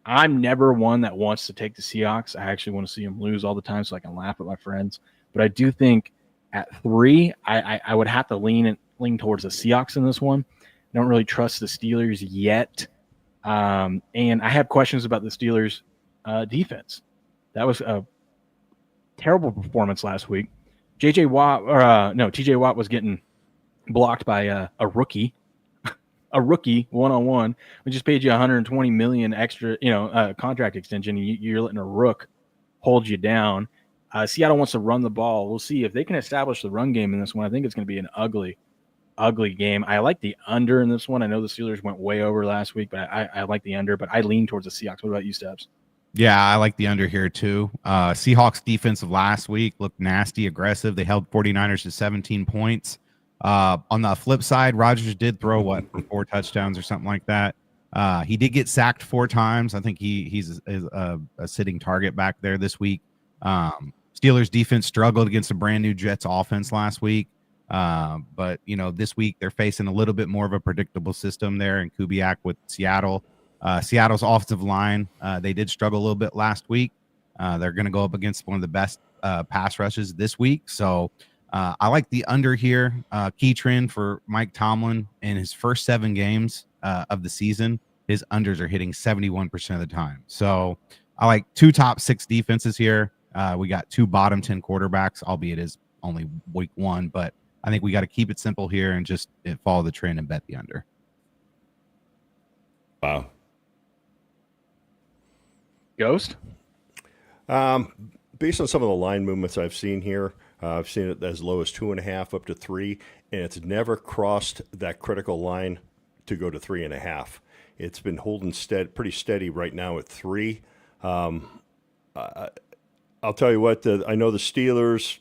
Speaker 3: I'm never one that wants to take the Seahawks. I actually want to see them lose all the time so I can laugh at my friends. But I do think at 3, I would have to lean towards the Seahawks in this one. I don't really trust the Steelers yet. And I have questions about the Steelers' defense. That was a terrible performance last week. TJ Watt was getting blocked by a rookie. A rookie one-on-one. We just paid you $120 million extra, contract extension. You're letting a rook hold you down. Seattle wants to run the ball. We'll see if they can establish the run game in this one. I think it's going to be an ugly game. I like the under in this one. I know the Steelers went way over last week, but I like the under. But I lean towards the Seahawks. What about you, Steps?
Speaker 1: Yeah, I like the under here too. Seahawks defense of last week looked nasty, aggressive. They held 49ers to 17 points. On the flip side, Rodgers did throw for 4 touchdowns or something like that. He did get sacked 4 times. I think he's a sitting target back there this week. Steelers defense struggled against a brand new Jets offense last week. But this week they're facing a little bit more of a predictable system there in Kubiak with Seattle. Seattle's offensive line, they did struggle a little bit last week. They're going to go up against one of the best pass rushes this week. So I like the under here. Key trend for Mike Tomlin in his first 7 games of the season, his unders are hitting 71% of the time. So I like 2 top 6 defenses here. We got 2 bottom 10 quarterbacks, albeit it is only week 1, but I think we got to keep it simple here and just follow the trend and bet the under.
Speaker 2: Wow.
Speaker 3: Ghost?
Speaker 4: Based on some of the line movements I've seen here, I've seen it as low as 2.5 up to 3, and it's never crossed that critical line to go to 3.5. It's been holding pretty steady right now at 3. I'll tell you what, I know the Steelers,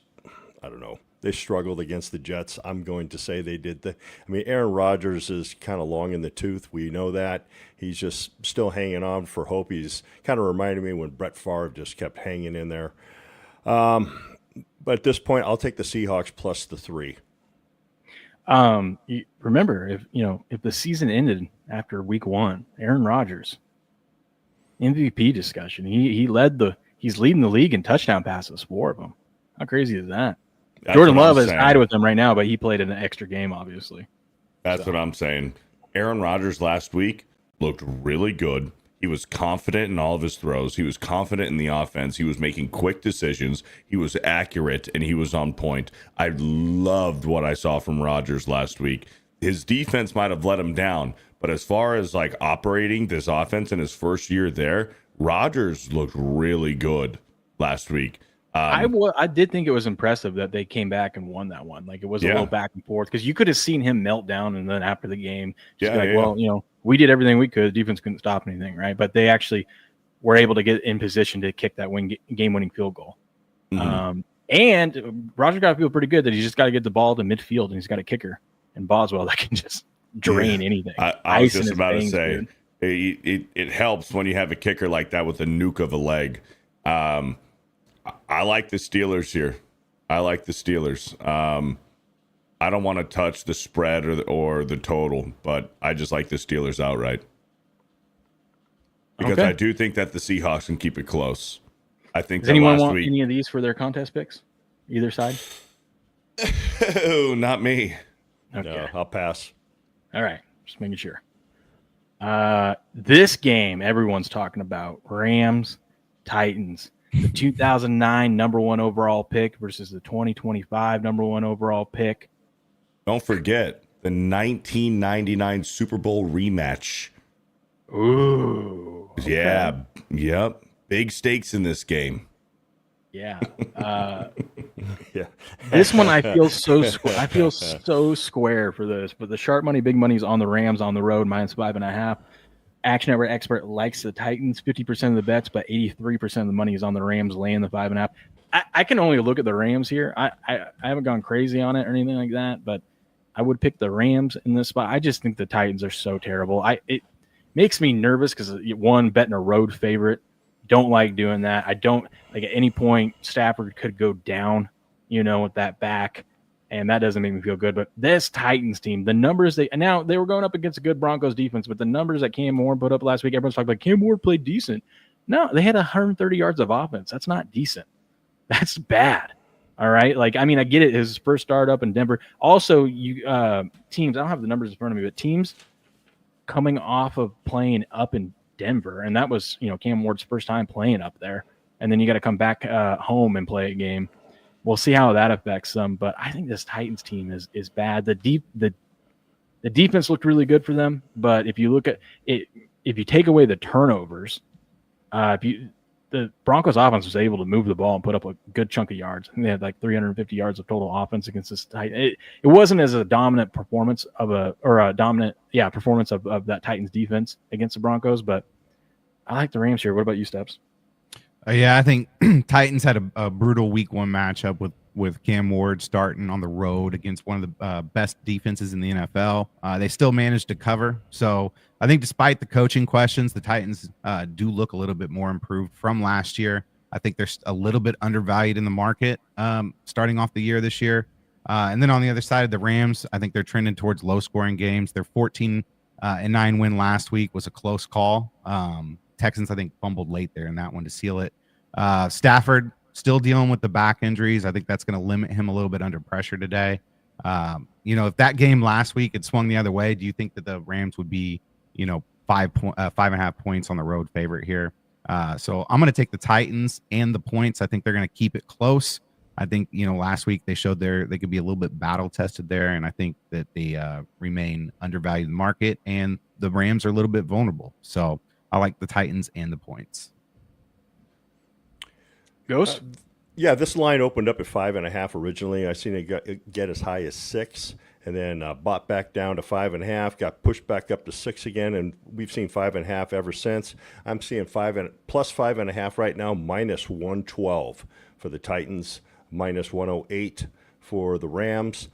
Speaker 4: I don't know, they struggled against the Jets. I'm going to say they did. Aaron Rodgers is kind of long in the tooth. We know that. He's just still hanging on for hope. He's kind of reminded me when Brett Favre just kept hanging in there. But at this point, I'll take the Seahawks plus the 3.
Speaker 3: Remember, if the season ended after week 1, Aaron Rodgers, MVP discussion. He's leading the league in touchdown passes, 4 of them. How crazy is that?
Speaker 2: That's
Speaker 3: Jordan Love is tied with him right now, but he played in an extra game, obviously.
Speaker 2: That's what I'm saying. Aaron Rodgers last week looked really good. He was confident in all of his throws. He was confident in the offense. He was making quick decisions. He was accurate, and he was on point. I loved what I saw from Rodgers last week. His defense might have let him down, but as far as operating this offense in his first year there, Rodgers looked really good last week.
Speaker 3: I did think it was impressive that they came back and won that one. Like it was a little back and forth because you could have seen him melt down, and then after the game, just be like, well, we did everything we could. The defense couldn't stop anything, right? But they actually were able to get in position to kick that game-winning field goal. Mm-hmm. And Roger got to feel pretty good that he's just got to get the ball to midfield, and he's got a kicker and Boswell that can just drain anything.
Speaker 2: I was just about to say it helps when you have a kicker like that with a nuke of a leg. I like the Steelers here. I like the Steelers. I don't want to touch the spread or the total, but I just like the Steelers outright. Because I do think that the Seahawks can keep it close. I think.
Speaker 3: Does anyone want any of these for their contest picks? Either side?
Speaker 2: Oh, not me.
Speaker 4: Okay. No, I'll pass.
Speaker 3: All right, just making sure. This game everyone's talking about: Rams, Titans. The 2009 number 1 overall pick versus the 2025 number 1 overall pick.
Speaker 2: Don't forget the 1999 Super Bowl rematch.
Speaker 3: Ooh.
Speaker 2: Okay. Yeah. Yep. Big stakes in this game.
Speaker 3: Yeah.
Speaker 4: Yeah.
Speaker 3: This one I feel so square. I feel so square for this, but the sharp money, big money's on the Rams on the road, -5.5. Action Network expert likes the Titans, 50% of the bets, but 83% of the money is on the Rams laying the 5.5. I can only look at the Rams here. I haven't gone crazy on it or anything like that, but I would pick the Rams in this spot. I just think the Titans are so terrible. It makes me nervous because, one, betting a road favorite. Don't like doing that. I don't like at any point Stafford could go down, with that back. And that doesn't make me feel good. But this Titans team, the numbers they were going up against a good Broncos defense, but the numbers that Cam Ward put up last week, everyone's talking about Cam Ward played decent. No, they had 130 yards of offense. That's not decent. That's bad. All right. I get it. His first start up in Denver. Also, teams, I don't have the numbers in front of me, but teams coming off of playing up in Denver, and that was, Cam Ward's first time playing up there. And then you got to come back home and play a game. We'll see how that affects them, but I think this Titans team is bad. The defense looked really good for them, but if you look at it, if you take away the turnovers, the Broncos offense was able to move the ball and put up a good chunk of yards. They had like 350 yards of total offense against this Titans. It wasn't as a dominant performance of performance of that Titans defense against the Broncos, but I like the Rams here. What about you, Steps?
Speaker 1: I think Titans had a brutal week 1 matchup with Cam Ward starting on the road against one of the best defenses in the NFL. They still managed to cover. So I think despite the coaching questions, the Titans do look a little bit more improved from last year. I think they're a little bit undervalued in the market starting off the year this year. And then on the other side of the Rams, I think they're trending towards low-scoring games. Their 14-9 win last week was a close call. Texans, I think, fumbled late there in that one to seal it. Stafford still dealing with the back injuries. I think that's going to limit him a little bit under pressure today. If that game last week had swung the other way, do you think that the Rams would be, 5.5 points on the road favorite here? So I'm going to take the Titans and the points. I think they're going to keep it close. I think, last week they showed they could be a little bit battle tested there. And I think that they remain undervalued in the market, and the Rams are a little bit vulnerable. So I like the Titans and the points.
Speaker 3: Ghost?
Speaker 4: Yeah, this line opened up at 5.5 originally. I seen it get as high as 6, and then bought back down to 5.5. Got pushed back up to 6 again, and we've seen 5.5 ever since. I'm seeing plus 5.5 right now, -112 for the Titans, -108 for the Rams.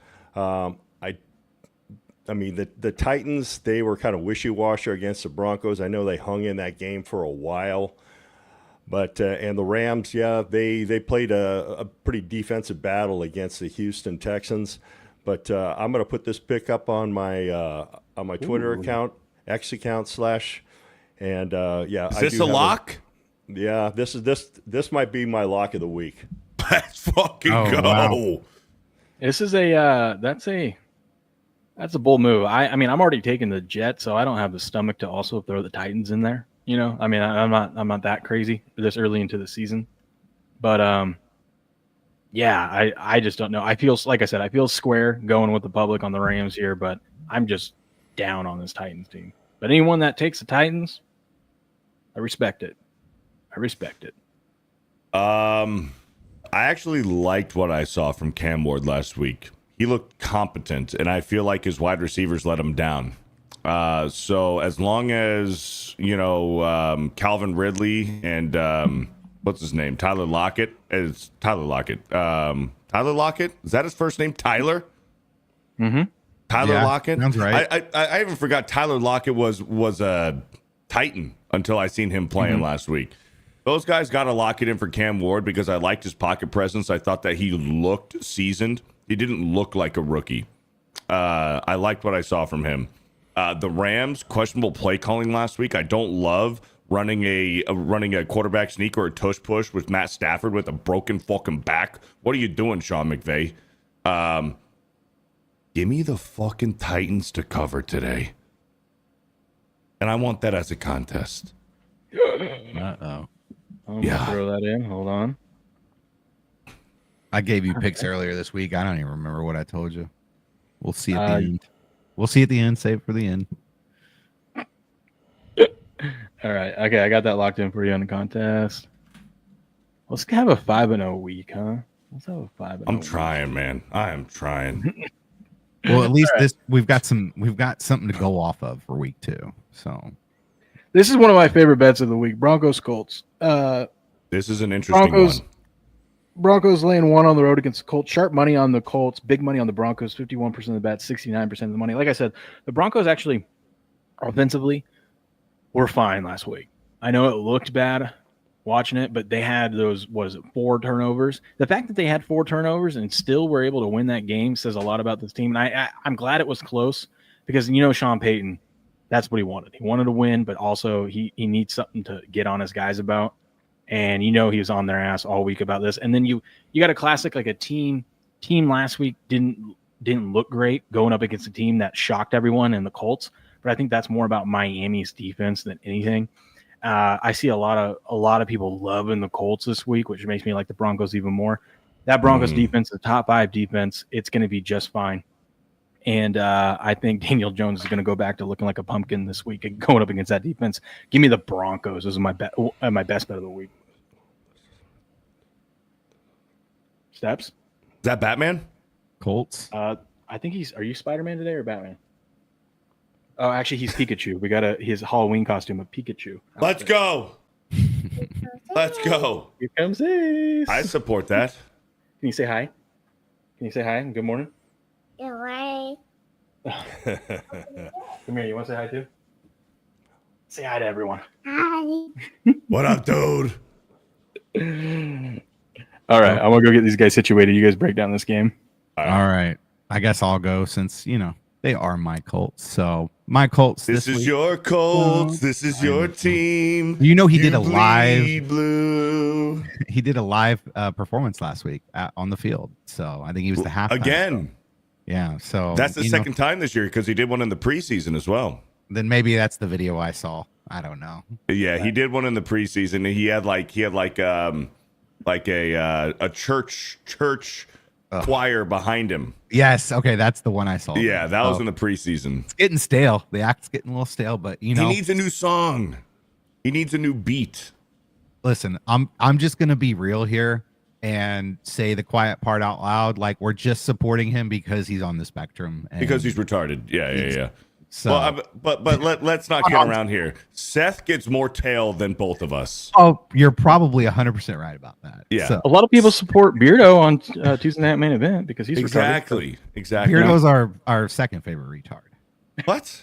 Speaker 4: The Titans, they were kind of wishy-washy against the Broncos. I know they hung in that game for a while. But and the Rams, they played a pretty defensive battle against the Houston Texans. But I'm going to put this pick up on my Twitter account, X account / and
Speaker 2: Is this a lock?
Speaker 4: This might be my lock of the week.
Speaker 2: Let's fucking go.
Speaker 1: Wow.
Speaker 3: This is that's a bold move. I'm already taking the Jets, so I don't have the stomach to also throw the Titans in there. I'm not that crazy this early into the season, but I just don't know. I feel, like I said, I feel square going with the public on the Rams here, but I'm just down on this Titans team. But anyone that takes the Titans, I respect it.
Speaker 2: I actually liked what I saw from Cam Ward last week. He looked competent, and I feel like his wide receivers let him down. So as long as, Calvin Ridley and what's his name? Tyler Lockett. It's Tyler Lockett. Tyler Lockett? Is that his first name? Tyler?
Speaker 3: Mm-hmm.
Speaker 2: Tyler Lockett?
Speaker 1: Sounds right.
Speaker 2: I even forgot Tyler Lockett was a Titan until I seen him playing last week. Those guys got to lock it in for Cam Ward because I liked his pocket presence. I thought that he looked seasoned. He didn't look like a rookie. I liked what I saw from him. The Rams, questionable play calling last week. I don't love running a quarterback sneak or a tush push with Matt Stafford with a broken fucking back. What are you doing, Sean McVay? Give me the fucking Titans to cover today. And I want that as a contest.
Speaker 1: Uh-oh.
Speaker 3: I'm gonna throw that in. Hold on.
Speaker 1: I gave you picks earlier this week. I don't even remember what I told you. We'll see at the end. We'll see at the end. Save it for the end.
Speaker 3: All right. Okay, I got that locked in for you on the contest. Let's have a 5-0 week, huh? Let's have a 5-0.
Speaker 2: I'm trying, man. I am trying.
Speaker 1: Well, at least we've got something to go off of for week 2. So
Speaker 3: this is one of my favorite bets of the week. Broncos Colts.
Speaker 2: This is an interesting one.
Speaker 3: Broncos laying 1 on the road against the Colts. Sharp money on the Colts. Big money on the Broncos. 51% of the bet, 69% of the money. Like I said, the Broncos actually offensively were fine last week. I know it looked bad watching it, but they had those, 4 turnovers. The fact that they had 4 turnovers and still were able to win that game says a lot about this team. And I'm glad it was close because, Sean Payton, that's what he wanted. He wanted to win, but also he needs something to get on his guys about. And he was on their ass all week about this. And then you got a classic, like a team last week didn't look great going up against a team that shocked everyone in the Colts. But I think that's more about Miami's defense than anything. I see a lot of people loving the Colts this week, which makes me like the Broncos even more. That Broncos defense, the top 5 defense, it's going to be just fine. And I think Daniel Jones is going to go back to looking like a pumpkin this week and going up against that defense. Give me the Broncos as my best bet of the week. Steps?
Speaker 2: Is that Batman?
Speaker 1: Colts.
Speaker 3: I think are you Spider-Man today or Batman? Oh, actually, he's Pikachu. We got his Halloween costume of Pikachu.
Speaker 2: Let's go. Let's go.
Speaker 3: Here comes Ace.
Speaker 2: I support that.
Speaker 3: Can you say hi? Can you say hi and good morning?
Speaker 6: Good morning.
Speaker 3: Come here. You want to say hi too? Say hi to everyone.
Speaker 6: Hi.
Speaker 2: What up, dude?
Speaker 3: All right. I'm going to go get these guys situated. You guys break down this game.
Speaker 1: All right. I guess I'll go since, they are my Colts. So my Colts.
Speaker 2: This is your Colts. This is your team.
Speaker 1: He did a live
Speaker 2: blue.
Speaker 1: He did a live performance last week on the field. So I think he was the halftime
Speaker 2: again.
Speaker 1: Show. Yeah. So
Speaker 2: that's the second time this year because he did one in the preseason as well.
Speaker 1: Then maybe that's the video I saw. I don't know.
Speaker 2: Yeah, he did one in the preseason. He had a church choir behind him.
Speaker 1: Yes. Okay. That's the one I saw.
Speaker 2: Yeah, that was in the preseason.
Speaker 1: It's getting stale. The act's getting a little stale, but
Speaker 2: he needs a new song. He needs a new beat.
Speaker 1: Listen, I'm just gonna be real here and say the quiet part out loud. Like, we're just supporting him because he's on the spectrum.
Speaker 2: Because he's retarded. Yeah.
Speaker 1: So,
Speaker 2: but let's not get around here. Seth gets more tail than both of us.
Speaker 1: Oh, you're probably 100% right about that.
Speaker 2: Yeah.
Speaker 3: So, a lot of people support Beardo on Tuesday Night Main Event because he's
Speaker 2: exactly.
Speaker 3: retarded.
Speaker 2: Exactly.
Speaker 1: Beardo's our second favorite retard.
Speaker 2: What?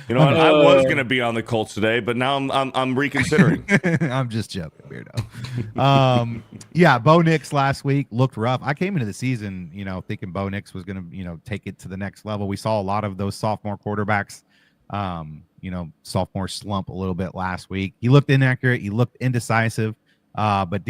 Speaker 2: I was gonna be on the Colts today, but now I'm reconsidering.
Speaker 1: I'm just joking, Beardo. Yeah, Bo Nix last week looked rough. I came into the season, thinking Bo Nix was gonna, take it to the next level. We saw a lot of those sophomore quarterbacks, sophomore slump a little bit last week. He looked inaccurate. He looked indecisive. But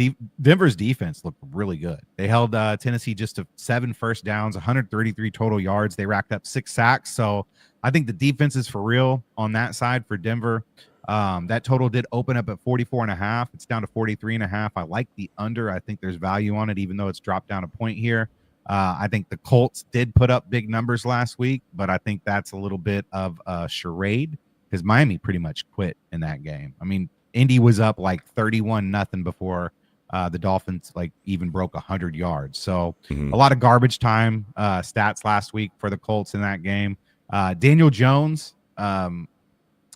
Speaker 1: Denver's defense looked really good. They held Tennessee just to 7 first downs, 133 total yards. They racked up 6 sacks. So I think the defense is for real on that side for Denver. That total did open up at 44.5. It's down to 43.5. I like the under. I think there's value on it, even though it's dropped down a point here. I think the Colts did put up big numbers last week, but I think that's a little bit of a charade because Miami pretty much quit in that game. I mean, Indy was up like 31-0 before the Dolphins like even broke 100 yards. So a lot of garbage time stats last week for the Colts in that game. Daniel Jones,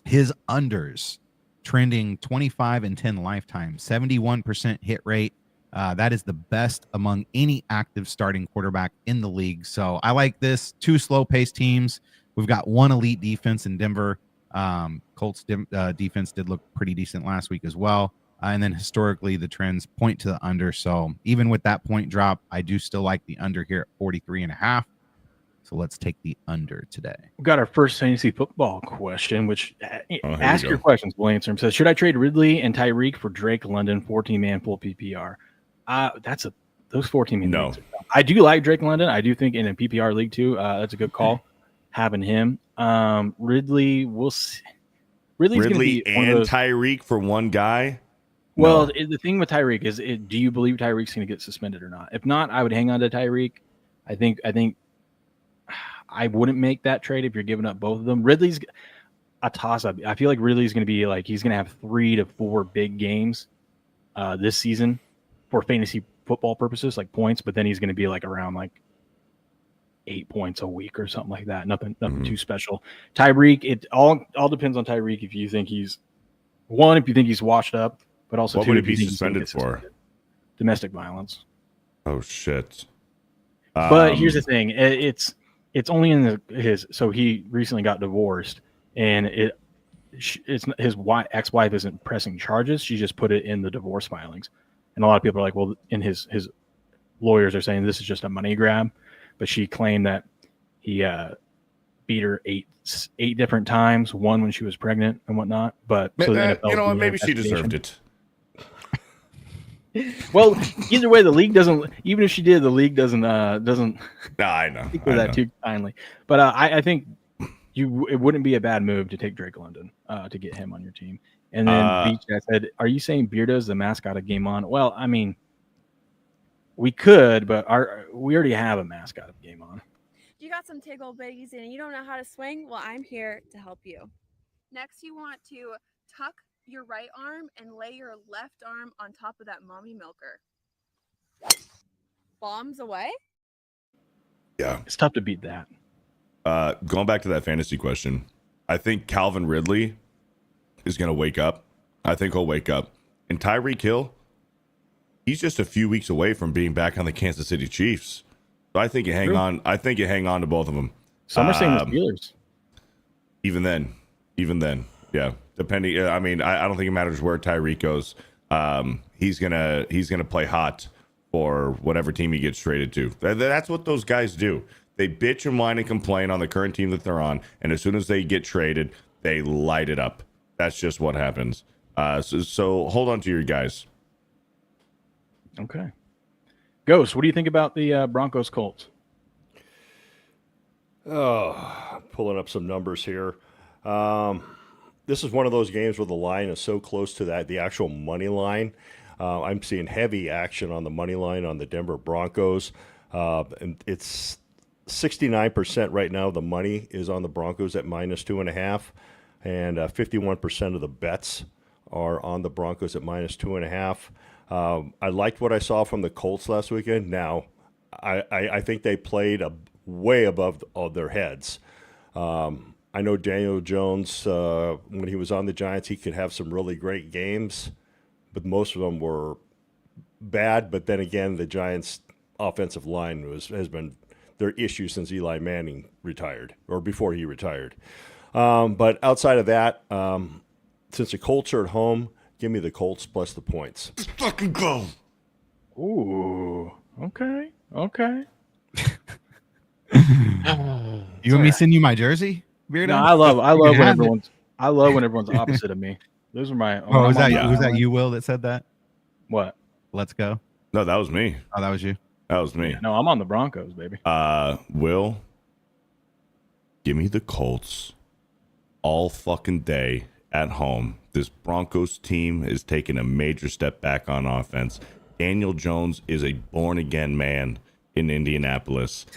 Speaker 1: his unders trending 25-10 lifetime, 71% hit rate. That is the best among any active starting quarterback in the league. So I like this. 2 slow-paced teams. We've got 1 elite defense in Denver. Colts defense did look pretty decent last week as well. And then historically, the trends point to the under. So even with that point drop, I do still like the under here at 43.5. So let's take the under today.
Speaker 3: We've got our first fantasy football question, which ask your questions. We'll answer them. Says, should I trade Ridley and Tyreek for Drake London, 14-man full PPR? Those 14-man
Speaker 2: no.
Speaker 3: leagues are tough. I do like Drake London. I do think in a PPR league too, that's a good call having him. Ridley, we'll see.
Speaker 2: Ridley and Tyreek for one guy?
Speaker 3: Well, the thing with Tyreek is, do you believe Tyreek's going to get suspended or not? If not, I would hang on to Tyreek. I think I wouldn't make that trade if you're giving up both of them. Ridley's a toss-up. I feel like Ridley's going to be like, he's going to have 3 to 4 big games this season for fantasy football purposes, like points, but then he's going to be like around like 8 points a week or something like that. Nothing too special. Tyreek, it all depends on Tyreek. If you think he's washed up, but also
Speaker 2: what would he be suspended for?
Speaker 3: Domestic violence.
Speaker 2: Oh shit!
Speaker 3: But here's the thing: it's only in his. So he recently got divorced, and it's his ex-wife isn't pressing charges. She just put it in the divorce filings, and a lot of people are like, well, in his lawyers are saying this is just a money grab, but she claimed that he beat her eight different times, one when she was pregnant and whatnot. But so the NFL,
Speaker 2: you know what? Maybe she deserved it.
Speaker 3: Well, either way, the league doesn't. Even if she did, the league doesn't.
Speaker 2: No, I know.
Speaker 3: Speak with that too kindly. But I think it wouldn't be a bad move to take Drake London to get him on your team. And then Beach said, "Are you saying Beardo is the mascot of Game On?" Well, I mean, we could, but we already have a mascot of Game On.
Speaker 5: You got some tiggle bitties and you don't know how to swing? Well, I'm here to help you. Next, you want to tuck your right arm and lay your left arm on top of that mommy milker. Bombs away?
Speaker 2: Yeah.
Speaker 3: It's tough to beat that.
Speaker 2: Going back to that fantasy question, I think Calvin Ridley is going to wake up. I think he'll wake up. And Tyreek Hill, he's just a few weeks away from being back on the Kansas City Chiefs. So I think you hang on. I think you hang on to both of them.
Speaker 3: Some are saying the Steelers.
Speaker 2: Even then. Yeah. Depending, I mean, I don't think it matters where Tyreek goes. He's gonna play hot for whatever team he gets traded to. That's what those guys do. They bitch and whine and complain on the current team that they're on, and as soon as they get traded, they light it up. That's just what happens. So hold on to your guys.
Speaker 3: Okay. Ghost, what do you think about the Broncos Colts?
Speaker 4: Oh, pulling up some numbers here. This is one of those games where the line is so close to the actual money line. I'm seeing heavy action on the money line on the Denver Broncos. And it's 69% right now. The money is on the Broncos at -2.5, and 51% of the bets are on the Broncos at -2.5. I liked what I saw from the Colts last weekend. Now, I think they played way above their heads. I know Daniel Jones, when he was on the Giants, he could have some really great games, but most of them were bad. But then again, the Giants' offensive line has been their issue since Eli Manning retired, or before he retired. But outside of that, since the Colts are at home, give me the Colts plus the points.
Speaker 2: Let's fucking go.
Speaker 3: Ooh, okay.
Speaker 1: You want me to send you my jersey? Beardo?
Speaker 3: No, I love when everyone's opposite of me. Those are my.
Speaker 1: Oh, was that you, Will, that said that?
Speaker 3: What?
Speaker 1: Let's go.
Speaker 2: No, that was me.
Speaker 1: Oh, that was you.
Speaker 2: That was me.
Speaker 3: No, I'm on the Broncos, baby.
Speaker 2: Will, give me the Colts all fucking day at home. This Broncos team is taking a major step back on offense. Daniel Jones is a born-again man in Indianapolis.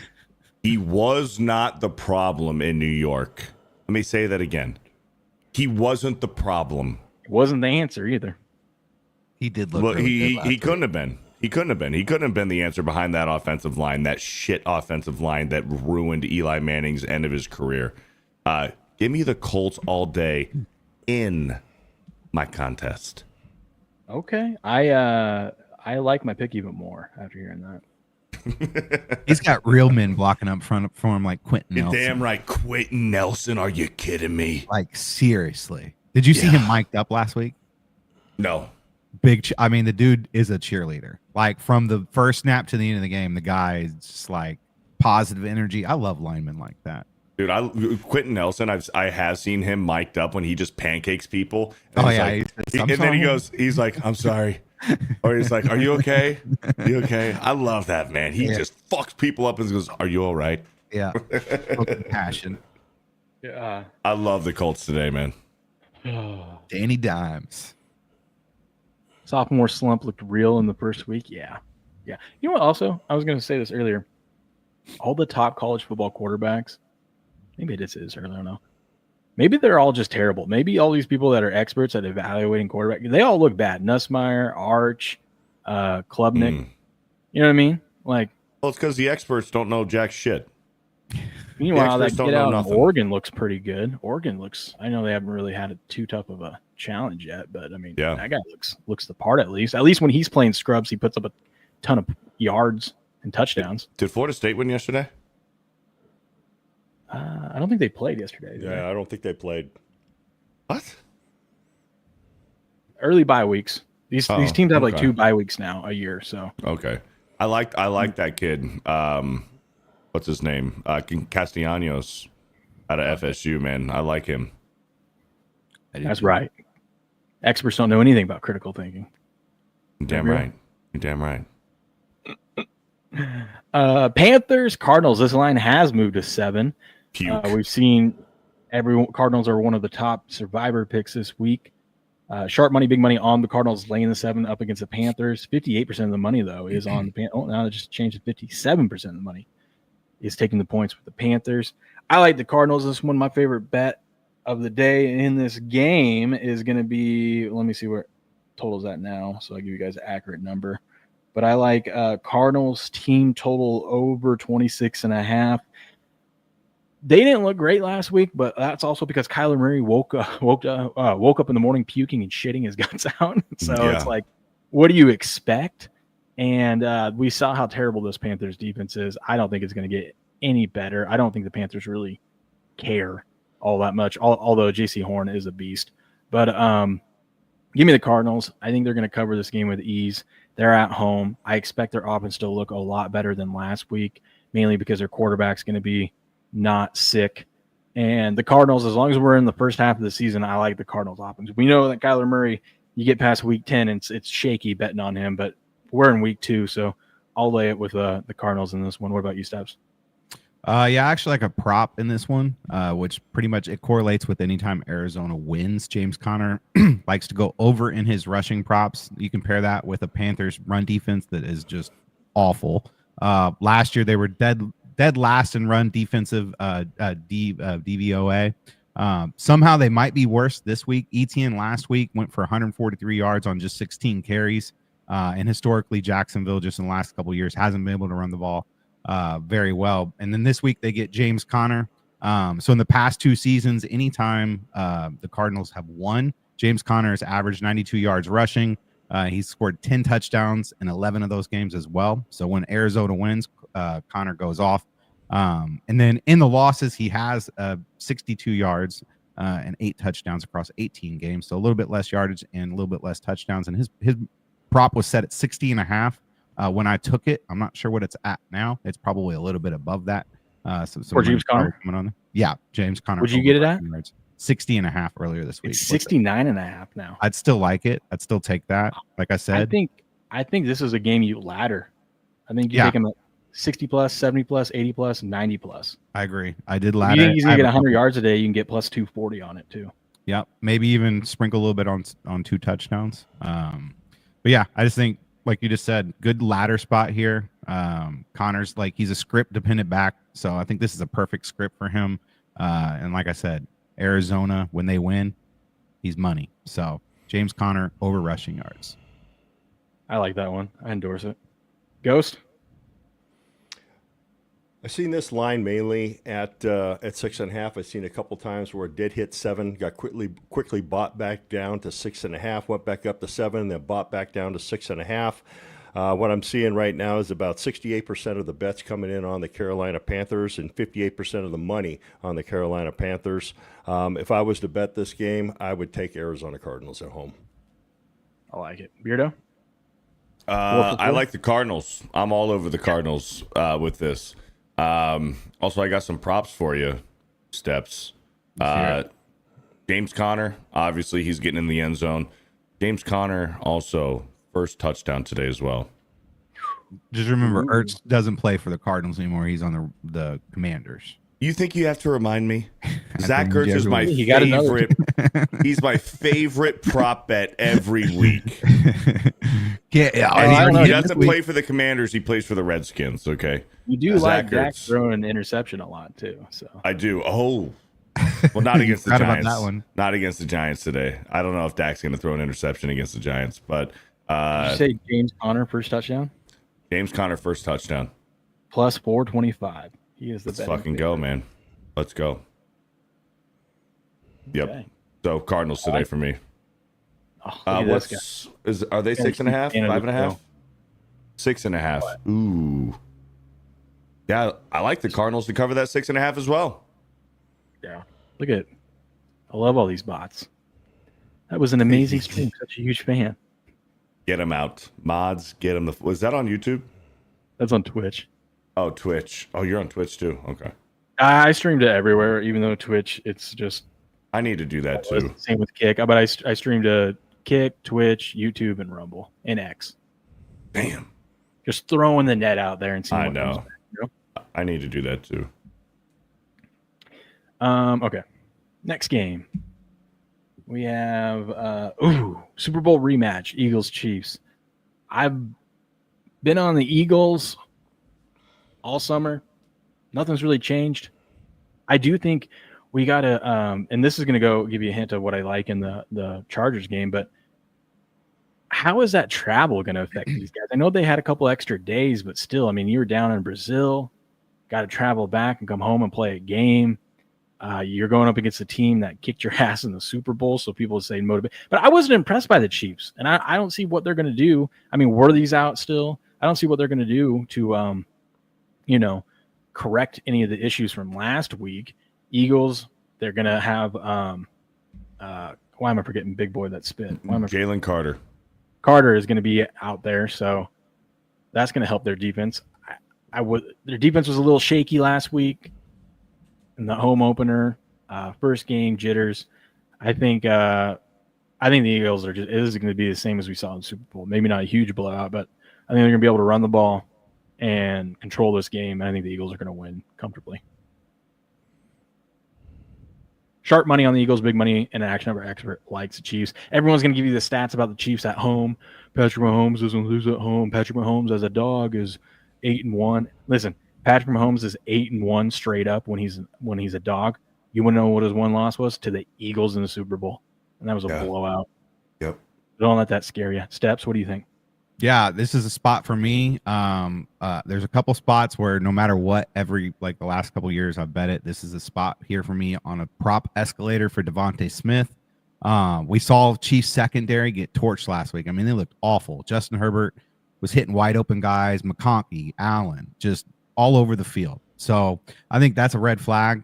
Speaker 2: He was not the problem in New York. Let me say that again. He wasn't the problem
Speaker 3: It wasn't the answer either.
Speaker 1: He did look
Speaker 2: Well,
Speaker 1: really good
Speaker 2: he couldn't have been. He couldn't have been. He couldn't have been the answer behind that offensive line, that shit offensive line that ruined Eli Manning's end of his career. Give me the Colts all day in my contest.
Speaker 3: Okay. I like my pick even more after hearing that.
Speaker 1: He's got real men blocking up front for him, like Quentin
Speaker 2: You're
Speaker 1: Nelson.
Speaker 2: damn right, Quentin Nelson. Are you kidding me?
Speaker 1: Like, seriously. Did you see him mic'd up last week?
Speaker 2: No.
Speaker 1: I mean, the dude is a cheerleader. Like, from the first snap to the end of the game, the guy is just like positive energy. I love linemen like that.
Speaker 2: Dude, Quentin Nelson, I have seen him mic'd up when he just pancakes people.
Speaker 1: And
Speaker 2: Then he goes, he's like, I'm sorry. Or he's like, are you okay? You okay? I love that, man. He just fucks people up and goes, are you all right?
Speaker 1: Yeah. Passion.
Speaker 3: Yeah.
Speaker 2: I love the Colts today, man.
Speaker 1: Danny Dimes.
Speaker 3: Sophomore slump looked real in the first week. Yeah. You know what? Also, I was going to say this earlier. All the top college football quarterbacks, maybe I did say this earlier, I don't know. Maybe they're all just terrible. Maybe all these people that are experts at evaluating quarterback, they all look bad. Nussmeier, Arch, Klubnik. You know what I mean? Like,
Speaker 2: well, it's because the experts don't know jack shit.
Speaker 3: Meanwhile, that kid out in Oregon looks pretty good. Oregon looks, I know they haven't really had too tough of a challenge yet, but I mean, that guy looks the part at least. At least when he's playing scrubs, he puts up a ton of yards and touchdowns.
Speaker 2: Did Florida State win yesterday?
Speaker 3: I don't think they played yesterday.
Speaker 4: Yeah, I don't think they played.
Speaker 2: What?
Speaker 3: Early bye weeks. These teams have like 2 bye weeks now a year. So
Speaker 2: okay, I like that kid. What's his name? Castellanos out of FSU. Man, I like him.
Speaker 3: That's right. Experts don't know anything about critical thinking.
Speaker 2: Damn right. You're damn right.
Speaker 3: Panthers, Cardinals. This line has moved to 7. We've seen Cardinals are one of the top survivor picks this week. Sharp money, big money on the Cardinals laying the 7 up against the Panthers. 58% of the money, though, is on the Panthers. Oh, now it just changed to 57% of the money is taking the points with the Panthers. I like the Cardinals. This is one of my favorite bet of the day in this game is going to be, let me see where total's at now, so I'll give you guys an accurate number. But I like Cardinals team total over 26.5. They didn't look great last week, but that's also because Kyler Murray woke up in the morning puking and shitting his guts out. So it's like, what do you expect? And we saw how terrible this Panthers defense is. I don't think it's going to get any better. I don't think the Panthers really care all that much, although J.C. Horn is a beast. But give me the Cardinals. I think they're going to cover this game with ease. They're at home. I expect their offense to look a lot better than last week, mainly because their quarterback's going to be not sick. And the Cardinals, as long as we're in the first half of the season, I like the Cardinals offense. We know that Kyler Murray, you get past week 10, and it's shaky betting on him, but we're in week 2, so I'll lay it with the Cardinals in this one. What about you, Steps?
Speaker 1: I actually like a prop in this one, which pretty much it correlates with anytime Arizona wins. James Conner likes to go over in his rushing props. You compare that with a Panthers run defense that is just awful. Last year they were dead last in run defensive DVOA. Somehow they might be worse this week. Etienne last week went for 143 yards on just 16 carries. And historically, Jacksonville just in the last couple of years hasn't been able to run the ball very well. And then this week they get James Conner. So in the past 2 seasons, anytime the Cardinals have won, James Conner has averaged 92 yards rushing. He's scored 10 touchdowns in 11 of those games as well. So when Arizona wins, Conner goes off. And then in the losses, he has 62 yards and 8 touchdowns across 18 games. So a little bit less yardage and a little bit less touchdowns. And his prop was set at 60.5. When I took it, I'm not sure what it's at now. It's probably a little bit above that.
Speaker 3: For James Conner?
Speaker 1: Coming on there. Yeah, James Conner.
Speaker 3: Would you get it at?
Speaker 1: 60.5 earlier this week.
Speaker 3: It's 69.5 now.
Speaker 1: I'd still like it. I'd still take that. Like I said,
Speaker 3: I think this is a game you ladder. I think you take him at 60 plus, 70 plus, 80 plus, 90 plus.
Speaker 1: I agree. I did ladder.
Speaker 3: You think he's gonna get 100 yards a day? You can get plus 240 on it too.
Speaker 1: Yep, maybe even sprinkle a little bit on 2 touchdowns. But yeah, I just think, like you just said, good ladder spot here. Connor's like, he's a script dependent back, so I think this is a perfect script for him. And like I said, Arizona, when they win, he's money. So James Conner over rushing yards.
Speaker 3: I like that one. I endorse it. Ghost?
Speaker 4: I've seen this line mainly at 6.5. I've seen a couple times where it did hit 7, got quickly bought back down to 6.5, went back up to 7, then bought back down to 6.5. What I'm seeing right now is about 68% of the bets coming in on the Carolina Panthers and 58% of the money on the Carolina Panthers. If I was to bet this game, I would take Arizona Cardinals at home.
Speaker 3: I like it. Beardo?
Speaker 2: I like the Cardinals. I'm all over the Cardinals with this. Also, I got some props for you, Steps. James Conner, obviously, he's getting in the end zone. James Conner also first touchdown today as well.
Speaker 1: Just remember, Ertz doesn't play for the Cardinals anymore. He's on the Commanders.
Speaker 2: You think you have to remind me? Zach Ertz is my
Speaker 3: He got
Speaker 2: favorite. He's my favorite prop bet every week.
Speaker 1: He
Speaker 2: doesn't play for the Commanders. He plays for the Redskins. Okay.
Speaker 3: You do like Dak throwing an interception a lot too. So
Speaker 2: I do. Oh, well, not against the
Speaker 1: Forgot
Speaker 2: Giants.
Speaker 1: about that one.
Speaker 2: Not against the Giants today. I don't know if Dak's going to throw an interception against the Giants, but
Speaker 3: did you say James Conner first touchdown?
Speaker 2: James Conner first touchdown.
Speaker 3: Plus 425. He is the
Speaker 2: Let's fucking go, man. Let's go. Yep.
Speaker 3: Okay.
Speaker 2: So Cardinals today for me.
Speaker 3: Oh,
Speaker 2: Are they 6.5? 5.5? 6.5. Ooh. Yeah, I like the Cardinals to cover that 6.5 as well.
Speaker 3: Yeah. Look at. I love all these bots. That was an amazing stream. Such a huge fan.
Speaker 2: Get them out, mods. Get them. Was that on YouTube?
Speaker 3: That's on Twitch.
Speaker 2: Oh, Twitch. Oh, you're on Twitch too. Okay.
Speaker 3: I streamed it everywhere, even though Twitch, it's just.
Speaker 2: I need to do that too.
Speaker 3: Same with Kick, but I streamed to Kick, Twitch, YouTube, and Rumble, and X.
Speaker 2: Damn.
Speaker 3: Just throwing the net out there and seeing.
Speaker 2: I
Speaker 3: what
Speaker 2: know.
Speaker 3: comes back, you know?
Speaker 2: I need to do that too.
Speaker 3: Okay. Next game. We have Super Bowl rematch, Eagles Chiefs. I've been on the Eagles all summer. Nothing's really changed. I do think we got to and this is going to give you a hint of what I like in the Chargers game, but how is that travel going to affect these guys? I know they had a couple extra days, but still, I mean, you were down in Brazil, got to travel back and come home and play a game. You're going up against a team that kicked your ass in the Super Bowl, so people would say motivate. But I wasn't impressed by the Chiefs, and I don't see what they're going to do. I mean, Worthy's out still. I don't see what they're going to do to, correct any of the issues from last week. Eagles, they're going to have why am I forgetting big boy that spit?
Speaker 2: Jalen Carter.
Speaker 3: Carter is going to be out there, so that's going to help their defense. Their defense was a little shaky last week in the home opener, first game jitters. I think the Eagles it is going to be the same as we saw in the Super Bowl. Maybe not a huge blowout, but I think they're going to be able to run the ball and control this game. And I think the Eagles are going to win comfortably. Sharp money on the Eagles, big money, and an action number expert likes the Chiefs. Everyone's going to give you the stats about the Chiefs at home. Patrick Mahomes doesn't lose at home. Patrick Mahomes as a dog is 8-1. Listen, Patrick Mahomes is 8-1 straight up when he's a dog. You want to know what his one loss was? To the Eagles in the Super Bowl, and that was a blowout.
Speaker 2: Yep.
Speaker 3: Don't let that scare you. Steps, what do you think?
Speaker 1: Yeah, this is a spot for me. There's a couple spots where no matter what, the last couple years I've bet it. This is a spot here for me on a prop escalator for Devontae Smith. We saw Chiefs secondary get torched last week. I mean, they looked awful. Justin Herbert was hitting wide open guys, McConkey, Allen, just all over the field. So I think that's a red flag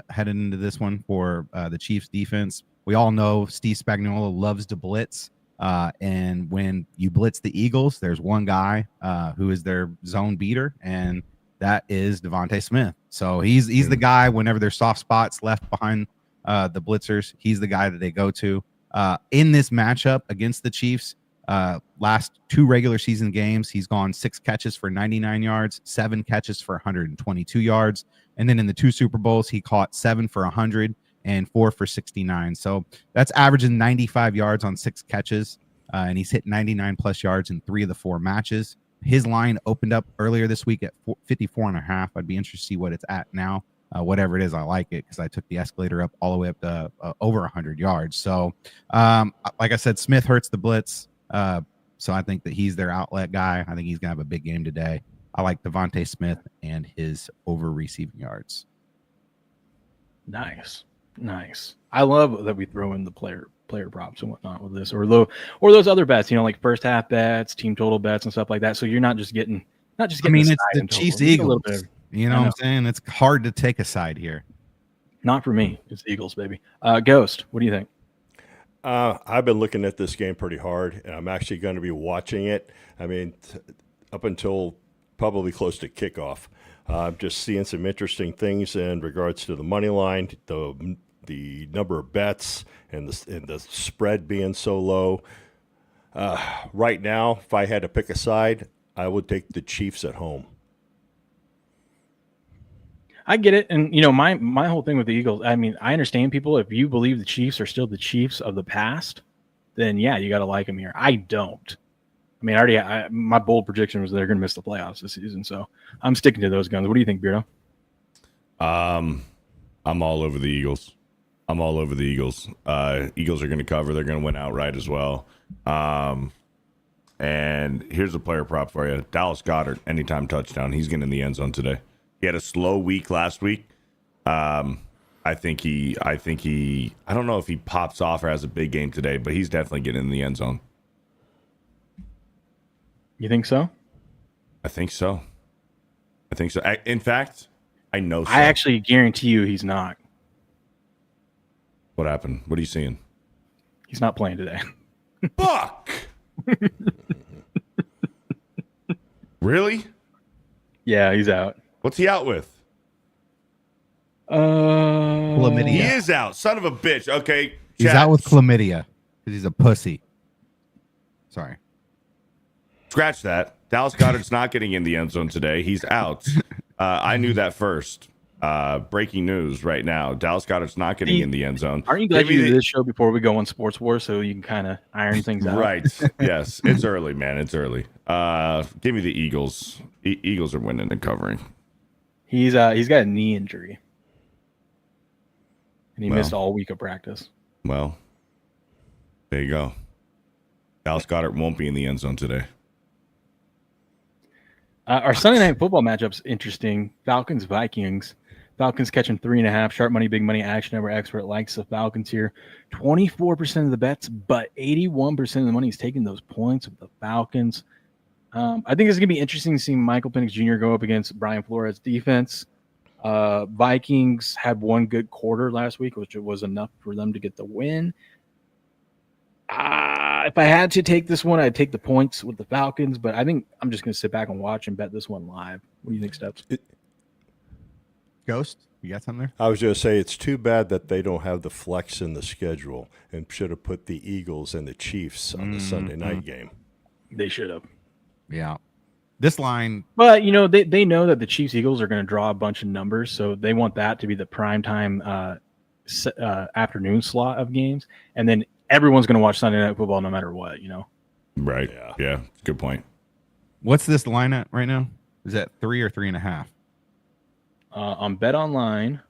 Speaker 1: heading into this one for the Chiefs defense. We all know Steve Spagnuolo loves to blitz. And when you blitz the Eagles, there's one guy who is their zone beater, and that is Devontae Smith. So he's the guy whenever there's soft spots left behind the blitzers. He's the guy that they go to. In this matchup against the Chiefs, last 2 regular season games, he's gone 6 catches for 99 yards, 7 catches for 122 yards. And then in the 2 Super Bowls, he caught 7 for 100 and 4 for 69. So that's averaging 95 yards on 6 catches. And he's hit 99 plus yards in 3 of the 4 matches. His line opened up earlier this week at 54.5. I'd be interested to see what it's at now. whatever it is, I like it because I took the escalator up all the way up to over 100 yards. So, like I said, Smith hurts the blitz. So I think that he's their outlet guy. I think he's going to have a big game today. I like Devontae Smith and his over receiving yards.
Speaker 3: Nice. I love that we throw in the player props and whatnot with this, or those other bets, like first half bets, team total bets, and stuff like that. So you're not just getting. I mean,
Speaker 1: it's the Chiefs Eagles. You know what I'm saying? It's hard to take a side here.
Speaker 3: Not for me. It's the Eagles, baby. Ghost, what do you think?
Speaker 4: I've been looking at this game pretty hard, and I'm actually going to be watching it. I mean, up until probably close to kickoff. I'm just seeing some interesting things in regards to the money line, the number of bets, and the spread being so low. Right now, if I had to pick a side, I would take the Chiefs at home.
Speaker 3: I get it. And, my whole thing with the Eagles, I mean, I understand people. If you believe the Chiefs are still the Chiefs of the past, then, yeah, you got to like them here. I don't. I mean, my bold prediction was they're going to miss the playoffs this season. So I'm sticking to those guns. What do you think, Beardo?
Speaker 2: I'm all over the Eagles. Eagles are going to cover. They're going to win outright as well. And here's a player prop for you. Dallas Goedert, anytime touchdown. He's getting in the end zone today. He had a slow week last week. I think he I don't know if he pops off or has a big game today, but he's definitely getting in the end zone.
Speaker 3: You think so?
Speaker 2: I think so. In fact, I know so.
Speaker 3: I actually guarantee you he's not.
Speaker 2: What happened? What are you seeing?
Speaker 3: He's not playing today.
Speaker 2: Fuck! Really?
Speaker 3: Yeah, he's out.
Speaker 2: What's he out with?
Speaker 1: Chlamydia.
Speaker 2: He is out. Son of a bitch. Okay.
Speaker 1: He's out with chlamydia because he's a pussy. Sorry.
Speaker 2: Scratch that. Dallas Goedert's not getting in the end zone today. He's out. I knew that first. Breaking news right now. Dallas Goedert's not getting in the end zone.
Speaker 3: Aren't you glad you do this show before we go on Sports War so you can kind of iron things out?
Speaker 2: Right. Yes. It's early, man. It's early. Give me the Eagles. Eagles are winning and covering.
Speaker 3: He's got a knee injury. And he missed all week of practice.
Speaker 2: Well, there you go. Dallas Goedert won't be in the end zone today.
Speaker 3: Our Sunday night football matchup's interesting. Falcons-Vikings. Falcons catching 3.5. Sharp money, big money. Action Number expert likes the Falcons here. 24% of the bets, but 81% of the money is taking those points with the Falcons. I think it's going to be interesting to see Michael Penix Jr. go up against Brian Flores' defense. Vikings had one good quarter last week, which was enough for them to get the win. If I had to take this one, I'd take the points with the Falcons, but I think I'm just going to sit back and watch and bet this one live. What do you think, Steps?
Speaker 1: Ghost, you got something there?
Speaker 4: I was going to say it's too bad that they don't have the flex in the schedule and should have put the Eagles and the Chiefs on the Sunday night game.
Speaker 3: They should have.
Speaker 1: Yeah. This line.
Speaker 3: But, they know that the Chiefs Eagles are going to draw a bunch of numbers, so they want that to be the primetime afternoon slot of games. And then everyone's going to watch Sunday Night Football no matter what,
Speaker 2: Right. Yeah. Good point.
Speaker 1: What's this line at right now? Is that 3 or 3.5?
Speaker 3: On Bet Online.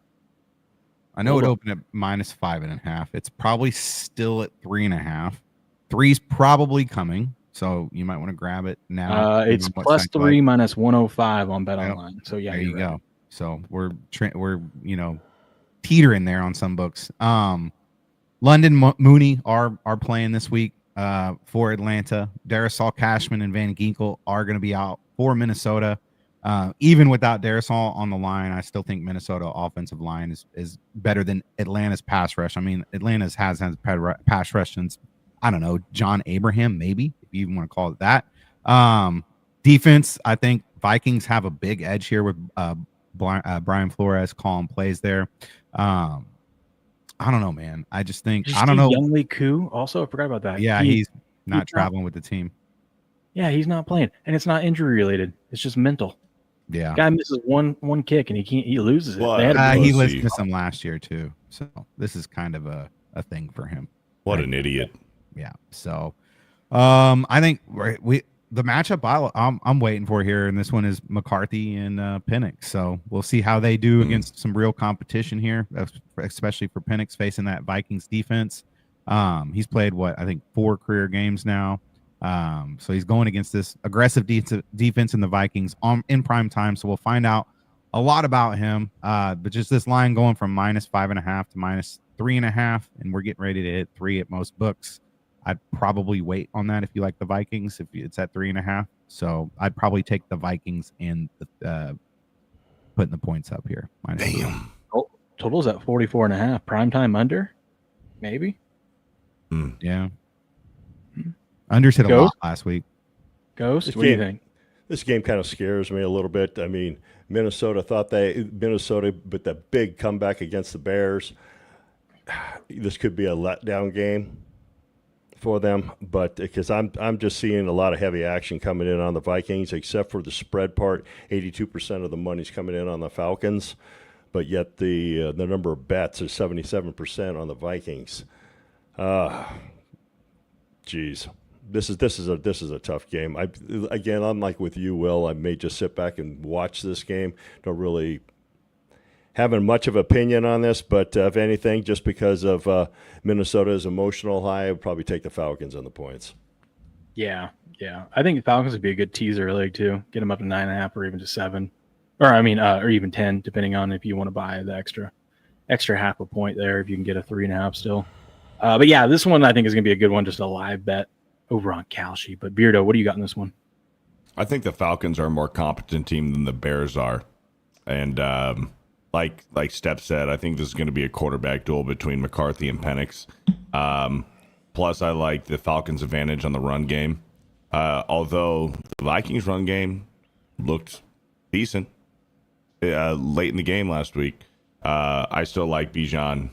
Speaker 1: I know it opened at -5.5. It's probably still at 3.5. 3's probably coming, so you might want to grab it now.
Speaker 3: It's +3 -105 on Bet Online. So yeah,
Speaker 1: there you go. So we're teetering there on some books. London Mooney are playing this week for Atlanta. Darisaw, Cashman, and Van Ginkel are going to be out for Minnesota. Even without Darisaw on the line, I still think Minnesota offensive line is better than Atlanta's pass rush. I mean, Atlanta's has pass rush since, I don't know, John Abraham, maybe, if you even want to call it that. Defense, I think Vikings have a big edge here with Brian Flores calling plays there. I don't know, man. I just think I don't know.
Speaker 3: Younghoe Koo also, I forgot about that.
Speaker 1: Yeah, he's not traveling with the team.
Speaker 3: Yeah, he's not playing, and it's not injury related. It's just mental.
Speaker 1: Yeah,
Speaker 3: guy misses one kick and he loses it.
Speaker 1: He listened to some last year too, so this is kind of a thing for him.
Speaker 2: What an idiot.
Speaker 1: Yeah. So, I think the matchup I'm waiting for here, and this one is McCarthy and Penix. So we'll see how they do against some real competition here, especially for Penix facing that Vikings defense. He's played I think 4 career games now. So he's going against this aggressive defense in the Vikings in prime time. So we'll find out a lot about him. But just this line going from -5.5 to -3.5, and we're getting ready to hit 3 at most books. I'd probably wait on that if you like the Vikings, if it's at 3.5. So I'd probably take the Vikings and putting the points up here.
Speaker 2: Damn.
Speaker 3: Total's at 44.5. Primetime under, maybe.
Speaker 1: Yeah. Unders hit a lot last week.
Speaker 3: Ghost, what do you think?
Speaker 4: This game kind of scares me a little bit. I mean, Minnesota, but the big comeback against the Bears, this could be a letdown game for them, but because I'm just seeing a lot of heavy action coming in on the Vikings, except for the spread part. 82% of the money's coming in on the Falcons, but yet the number of bets is 77% on the Vikings. Geez, this is a tough game. I'm like with you, Will. I may just sit back and watch this game. Don't really having much of an opinion on this, but if anything, just because of Minnesota's emotional high, I would probably take the Falcons on the points.
Speaker 3: Yeah. I think the Falcons would be a good teaser early too. Get them up to 9.5 or even to 7, or even 10, depending on if you want to buy the extra half a point there. If you can get a 3.5 still. But yeah, this one I think is going to be a good one. Just a live bet over on Kalshi. But Beardo, what do you got in this one?
Speaker 2: I think the Falcons are a more competent team than the Bears are, and like Steph said, I think this is going to be a quarterback duel between McCarthy and Penix. Plus, I like the Falcons' advantage on the run game. Although the Vikings' run game looked decent late in the game last week, I still like Bijan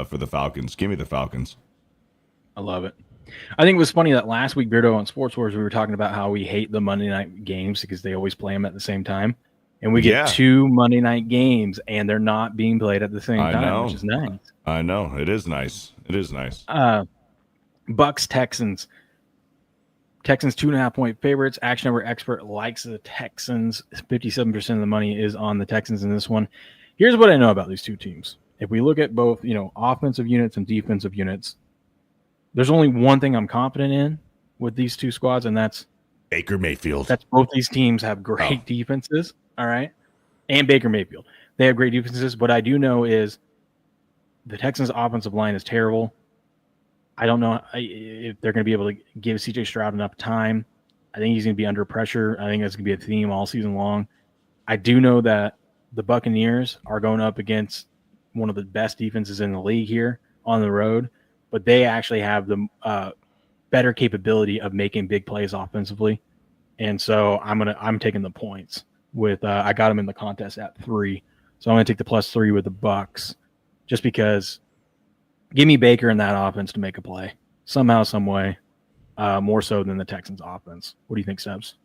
Speaker 2: for the Falcons. Give me the Falcons.
Speaker 3: I love it. I think it was funny that last week, Beardo, on Sports Wars, we were talking about how we hate the Monday night games because they always play them at the same time. And we get 2 Monday night games, and they're not being played at the same time, which is nice.
Speaker 2: I know. It is nice.
Speaker 3: Bucks, Texans. Texans 2.5-point favorites. Action Over Expert likes the Texans. 57% of the money is on the Texans in this one. Here's what I know about these two teams. If we look at both, offensive units and defensive units, there's only one thing I'm confident in with these two squads, and that's
Speaker 2: Baker Mayfield.
Speaker 3: That's both these teams have great defenses. All right. And Baker Mayfield. They have great defenses. What I do know is the Texans' offensive line is terrible. I don't know if they're going to be able to give C.J. Stroud enough time. I think he's going to be under pressure. I think that's going to be a theme all season long. I do know that the Buccaneers are going up against one of the best defenses in the league here on the road, but they actually have the better capability of making big plays offensively. And so I'm taking the points. I got them in the contest at 3, so I'm going to take the +3 with the Bucks, just because. Give me Baker in that offense to make a play somehow, some way, more so than the Texans' offense. What do you think, Sebs?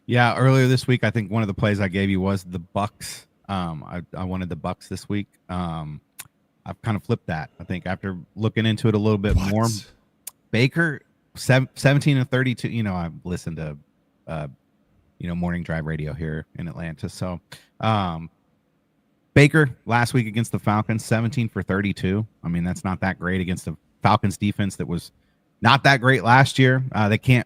Speaker 1: Yeah, earlier this week, I think one of the plays I gave you was the Bucks. I wanted the Bucks this week. I've kind of flipped that. I think after looking into it a little bit more, Baker 17 and 32. I've listened to morning drive radio here in Atlanta. So Baker last week against the Falcons, 17 for 32. I mean, that's not that great against the Falcons defense that was not that great last year. They can't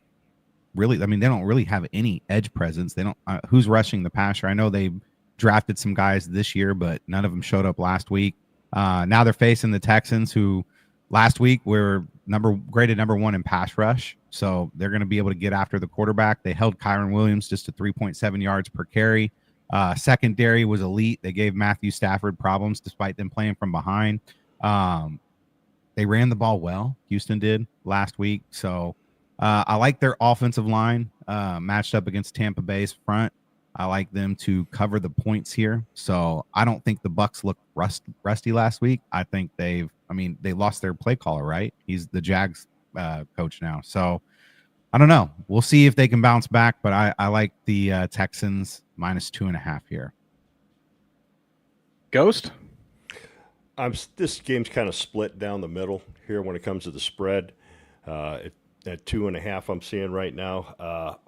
Speaker 1: really, they don't really have any edge presence. They don't, who's rushing the passer? I know they drafted some guys this year, but none of them showed up last week. Now they're facing the Texans, who last week were graded number 1 in pass rush. So they're going to be able to get after the quarterback. They held Kyron Williams just to 3.7 yards per carry. Secondary was elite. They gave Matthew Stafford problems despite them playing from behind. They ran the ball well. Houston did last week. So I like their offensive line matched up against Tampa Bay's front. I like them to cover the points here. So I don't think the Bucks looked rusty last week. I think they lost their play caller, right? He's the Jags coach now. So I don't know. We'll see if they can bounce back, but I like the Texans -2.5 here.
Speaker 3: Ghost?
Speaker 4: This game's kind of split down the middle here when it comes to the spread. At 2.5, I'm seeing right now.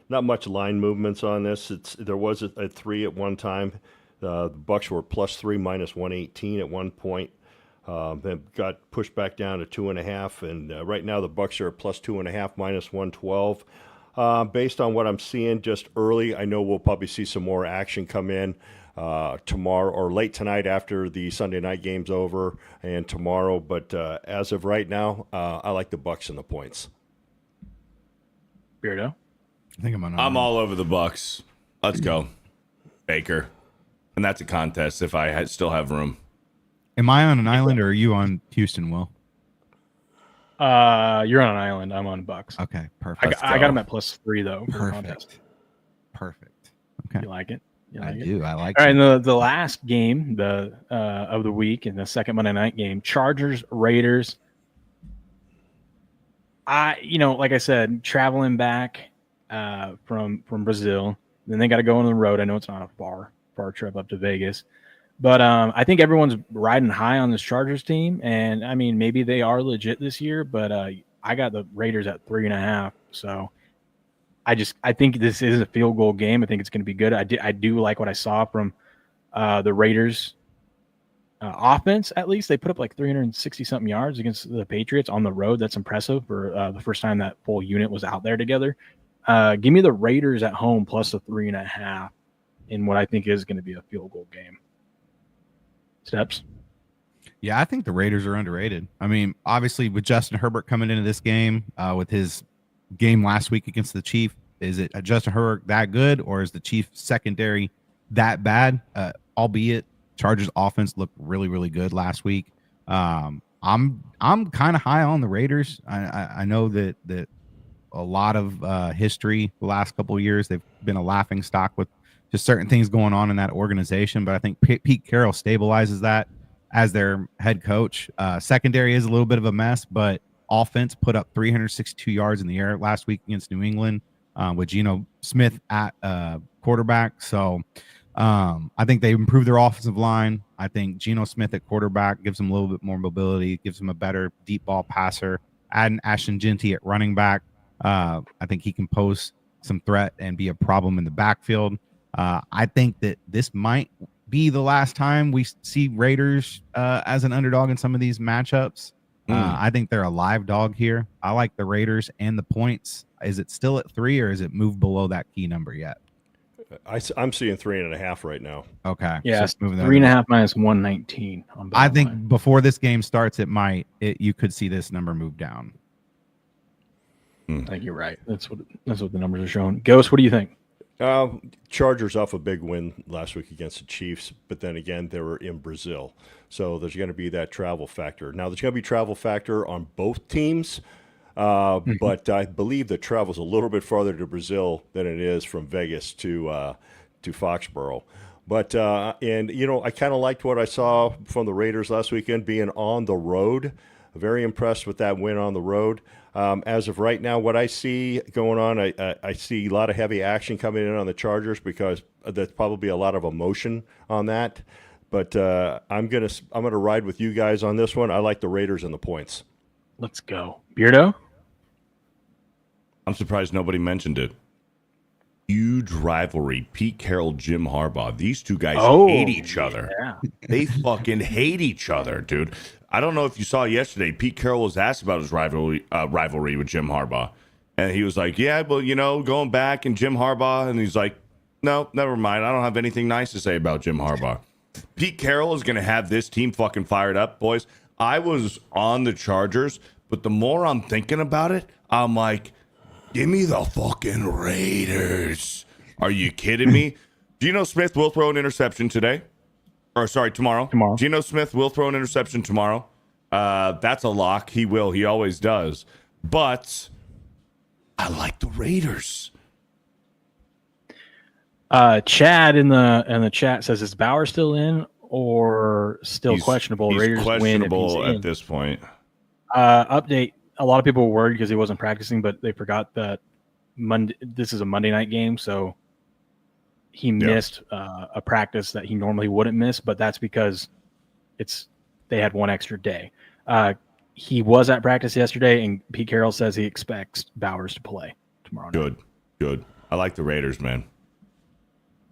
Speaker 4: not much line movements on this. There was a 3 at one time. The Bucks were +3 -118 at one point. Then got pushed back down to 2.5, and right now the Bucks are at +2.5 -112. Based on what I'm seeing just early, I know we'll probably see some more action come in tomorrow or late tonight after the Sunday night game's over and tomorrow. But as of right now, I like the Bucks and the points.
Speaker 3: Beardo?
Speaker 1: I think
Speaker 2: I'm all over the Bucks. Let's go, Baker. And that's a contest if I still have room.
Speaker 1: Am I on an island or are you on Houston, Will?
Speaker 3: You're on an island. I'm on Bucks.
Speaker 1: Okay, perfect.
Speaker 3: I got him at +3 though. For
Speaker 1: Perfect. Okay.
Speaker 3: You like it?
Speaker 1: I do. I like
Speaker 3: it. All
Speaker 1: it.
Speaker 3: right, and the last game of the week and the second Monday night game, Chargers Raiders. Like I said, traveling back from Brazil, then they got to go on the road. I know it's not a far trip up to Vegas. But I think everyone's riding high on this Chargers team, and I mean maybe they are legit this year. But I got the Raiders at 3.5, so I think this is a field goal game. I think it's going to be good. I do like what I saw from the Raiders offense. At least they put up like 360 something yards against the Patriots on the road. That's impressive for the first time that full unit was out there together. Give me the Raiders at home plus a 3.5 in what I think is going to be a field goal game. Steps.
Speaker 1: Yeah, I think the Raiders are underrated. I mean, obviously with Justin Herbert coming into this game with his game last week against the Chiefs, is it Justin Herbert that good or is the Chiefs secondary that bad? Albeit Chargers offense looked really, really good last week. I'm kind of high on the Raiders. I know that a lot of history the last couple of years, they've been a laughing stock with just certain things going on in that organization. But I think Pete Carroll stabilizes that as their head coach. Secondary is a little bit of a mess, but offense put up 362 yards in the air last week against New England with Geno Smith at quarterback. So I think they improved their offensive line. I think Geno Smith at quarterback gives them a little bit more mobility, gives them a better deep ball passer. Adding Ashton Genty at running back, I think he can pose some threat and be a problem in the backfield. I think that this might be the last time we see Raiders as an underdog in some of these matchups. I think they're a live dog here. I like the Raiders and the points. Is it still at 3 or is it moved below that key number yet?
Speaker 4: I'm seeing 3.5 right now.
Speaker 1: Okay.
Speaker 3: Yeah, so 3.5 minus 119.
Speaker 1: I think before this game starts, you could see this number move down.
Speaker 3: I think you're right. That's what the numbers are showing. Ghost, what do you think?
Speaker 4: Chargers off a big win last week against the Chiefs, but then again, they were in Brazil. So there's going to be that travel factor. Now, there's going to be travel factor on both teams, but I believe the travel's a little bit farther to Brazil than it is from Vegas to Foxborough. But, I kind of liked what I saw from the Raiders last weekend being on the road. Very impressed with that win on the road. As of right now, what I see going on, I see a lot of heavy action coming in on the Chargers because there's probably a lot of emotion on that. But I'm gonna ride with you guys on this one. I like the Raiders and the points.
Speaker 3: Let's go, Beardo.
Speaker 2: I'm surprised nobody mentioned it. Huge rivalry. Pete Carroll, Jim Harbaugh. These two guys hate each other.
Speaker 3: Yeah.
Speaker 2: They fucking hate each other, dude. I don't know if you saw yesterday. Pete Carroll was asked about his rivalry with Jim Harbaugh, and he was like, "Yeah, well, going back and Jim Harbaugh," and he's like, "No, never mind. I don't have anything nice to say about Jim Harbaugh." Pete Carroll is going to have this team fucking fired up, boys. I was on the Chargers, but the more I'm thinking about it, I'm like, give me the fucking Raiders. Are you kidding me? Geno Smith will throw an interception today. Or sorry, tomorrow. Geno Smith will throw an interception tomorrow. That's a lock. He will. He always does. But I like the Raiders.
Speaker 3: Chad in the chat says, is Bauer still in or still questionable?
Speaker 2: He's
Speaker 3: Raiders
Speaker 2: questionable
Speaker 3: win if he's
Speaker 2: at this point.
Speaker 3: Update. A lot of people were worried because he wasn't practicing, but they forgot that this is a Monday night game, so he missed a practice that he normally wouldn't miss, but that's because they had one extra day. He was at practice yesterday, and Pete Carroll says he expects Bowers to play tomorrow night.
Speaker 2: Good. I like the Raiders, man.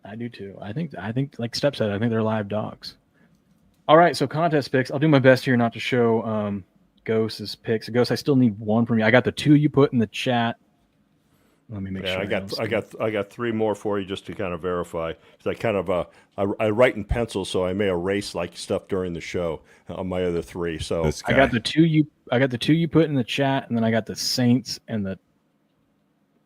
Speaker 3: I do too. I think like Step said, I think they're live dogs. All right, so contest picks. I'll do my best here not to show Ghost's picks. Ghost, I still need one from you. I got the 2 you put in the chat. Let me make sure.
Speaker 4: I got 3 more for you just to kind of verify. I kind of I write in pencil, so I may erase like stuff during the show on my other 3. So
Speaker 3: I got the 2 you put in the chat, and then I got the Saints and the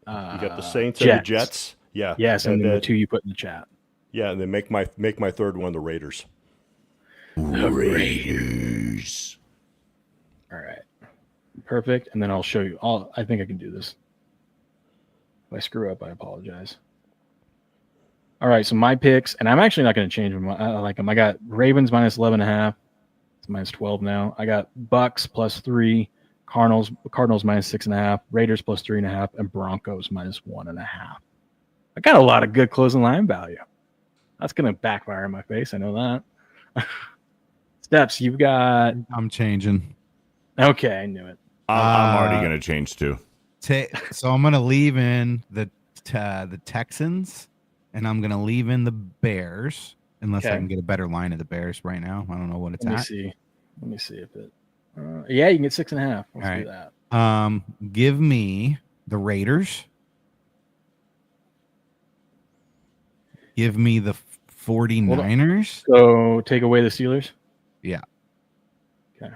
Speaker 4: you got the Saints
Speaker 3: Jets.
Speaker 4: and the Jets. Yeah.
Speaker 3: Yes, and then the 2 you put in the chat.
Speaker 4: Yeah, and then make my third one the Raiders.
Speaker 2: Raiders.
Speaker 3: All right. Perfect. And then I'll show you. I think I can do this. If I screw up, I apologize. All right, so my picks, and I'm actually not going to change them. I like them. I got Ravens minus 11.5. It's minus 12 now. I got Bucks plus 3, Cardinals minus 6.5, Raiders plus 3.5, and Broncos minus 1.5. I got a lot of good closing line value. That's going to backfire in my face. I know that. Steps, you've got.
Speaker 1: I'm changing.
Speaker 3: Okay, I knew it.
Speaker 2: I'm already going to change too.
Speaker 1: So I'm going to leave in the Texans, and I'm going to leave in the Bears, unless I can get a better line of the Bears right now. I don't know what it's at.
Speaker 3: Let me see if it. Yeah, you can get 6.5. Let's do that.
Speaker 1: Give me the Raiders. Give me the 49ers.
Speaker 3: So take away the Steelers?
Speaker 1: Yeah.
Speaker 3: Okay.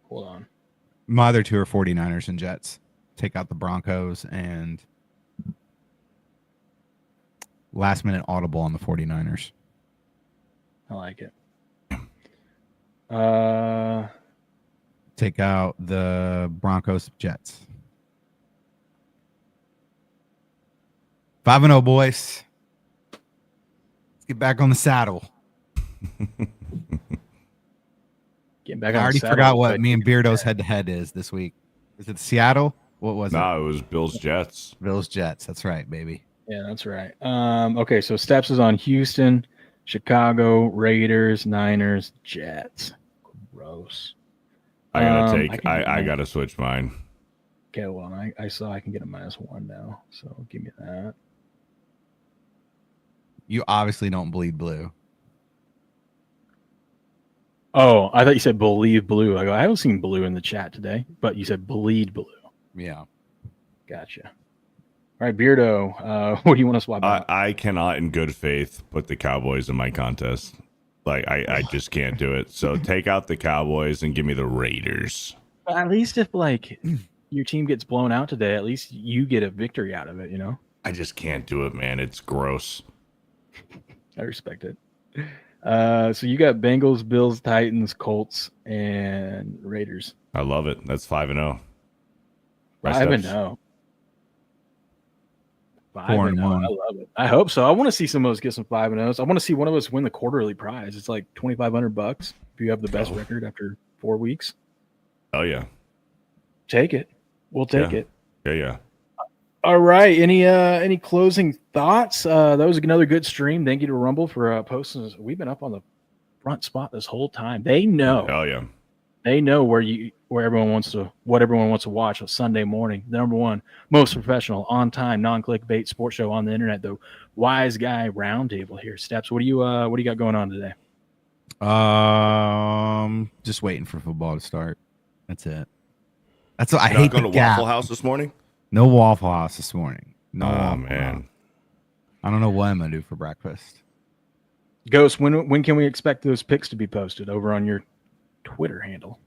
Speaker 3: Hold on.
Speaker 1: My other 2 are 49ers and Jets. Take out the Broncos and last minute audible on the 49ers.
Speaker 3: I like it.
Speaker 1: Take out the Broncos, Jets. 5-0, boys. Let's get back on the saddle.
Speaker 3: Getting back
Speaker 1: I
Speaker 3: on
Speaker 1: already
Speaker 3: the saddle,
Speaker 1: forgot what me and Beardo's head-to-head is this week. Is it Seattle? What was it?
Speaker 2: No, it was Bills Jets.
Speaker 1: Bills Jets. That's right, baby.
Speaker 3: Yeah, that's right. Okay, so Steps is on Houston, Chicago, Raiders, Niners, Jets. Gross.
Speaker 2: I gotta switch mine.
Speaker 3: Okay, well, I saw I can get a -1 now, so give me that.
Speaker 1: You obviously don't bleed blue.
Speaker 3: Oh, I thought you said believe blue. I haven't seen blue in the chat today, but you said bleed blue.
Speaker 1: Yeah.
Speaker 3: Gotcha. All right, Beardo, what do you want to swap out?
Speaker 2: I cannot in good faith put the Cowboys in my contest. Like, I just can't do it. So take out the Cowboys and give me the Raiders.
Speaker 3: At least if, like, your team gets blown out today, at least you get a victory out of it, you know?
Speaker 2: I just can't do it, man. It's gross.
Speaker 3: I respect it. So you got Bengals, Bills, Titans, Colts, and Raiders.
Speaker 2: I love it. That's 5-0.
Speaker 3: 5-0.
Speaker 1: 4-1.
Speaker 3: I love it. I hope so. I want to see some of us get some 5-0s. I want to see one of us win the quarterly prize. It's like $2,500 if you have the best record after 4 weeks.
Speaker 2: Oh yeah.
Speaker 3: Take it. We'll take it.
Speaker 2: Yeah.
Speaker 3: All right. Any closing thoughts? That was another good stream. Thank you to Rumble for posting this. We've been up on the front spot this whole time. They know.
Speaker 2: Oh yeah.
Speaker 3: They know what everyone wants to watch on Sunday morning. The number one most professional, on time, non-clickbait sports show on the internet. The Wise Guy Roundtable here. Steps, what do you got going on today?
Speaker 1: Just waiting for football to start. That's it. That's what I hate.
Speaker 2: Not going to Waffle House this morning?
Speaker 1: No Waffle House this morning. No.
Speaker 2: Oh man.
Speaker 1: I don't know what I'm gonna do for breakfast.
Speaker 3: Ghost, when can we expect those pics to be posted over on your Twitter handle?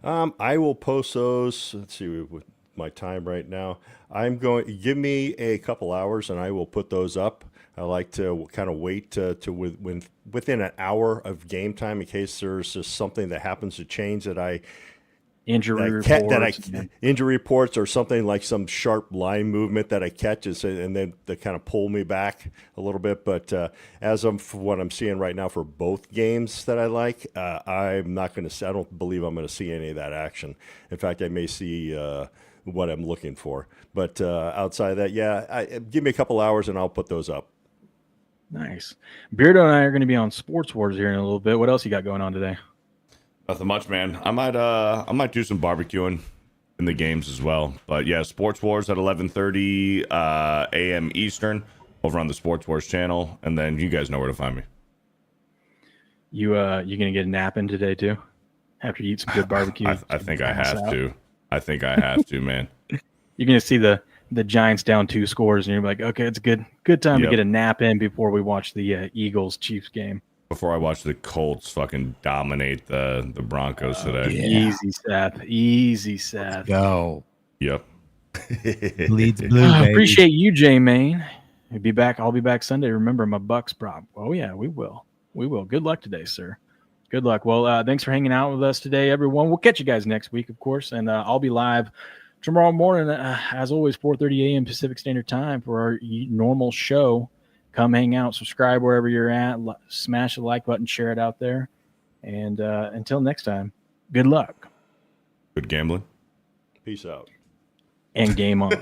Speaker 4: I will post those. Let's see with my time right now. Give me a couple hours and I will put those up. I like to kind of wait to within an hour of game time in case there's just something that happens to change that injury reports or something like some sharp line movement that I catch and then they kind of pull me back a little bit. But as of what I'm seeing right now for both games that I like, I'm not going to. I don't believe I'm going to see any of that action. In fact, I may see what I'm looking for. But outside of that, give me a couple hours and I'll put those up.
Speaker 3: Nice. Beardo and I are going to be on Sports Wars here in a little bit. What else you got going on today?
Speaker 2: Nothing much, man. I might do some barbecuing in the games as well. But yeah, Sports Wars at 11:30 a.m. Eastern over on the Sports Wars channel, and then you guys know where to find me.
Speaker 3: You gonna get a nap in today too? After you eat some good barbecue?
Speaker 2: I think I have to. I think I have to, man.
Speaker 3: You're gonna see the Giants down 2 scores, and you're like, okay, it's a good time to get a nap in before we watch the Eagles Chiefs game.
Speaker 2: Before I watch the Colts fucking dominate the Broncos today.
Speaker 3: Yeah. Easy, Seth.
Speaker 1: Go.
Speaker 2: Yep.
Speaker 1: Bleeds blue, baby.
Speaker 3: Appreciate you, J Main. I'll be back Sunday. Remember my Bucks prop. Oh yeah, we will. Good luck today, sir. Good luck. Well, thanks for hanging out with us today, everyone. We'll catch you guys next week, of course, and I'll be live tomorrow morning, as always, 4:30 a.m. Pacific Standard Time for our normal show. Come hang out, subscribe wherever you're at, smash the like button, share it out there. And until next time, good luck.
Speaker 2: Good gambling.
Speaker 4: Peace out.
Speaker 3: And game on.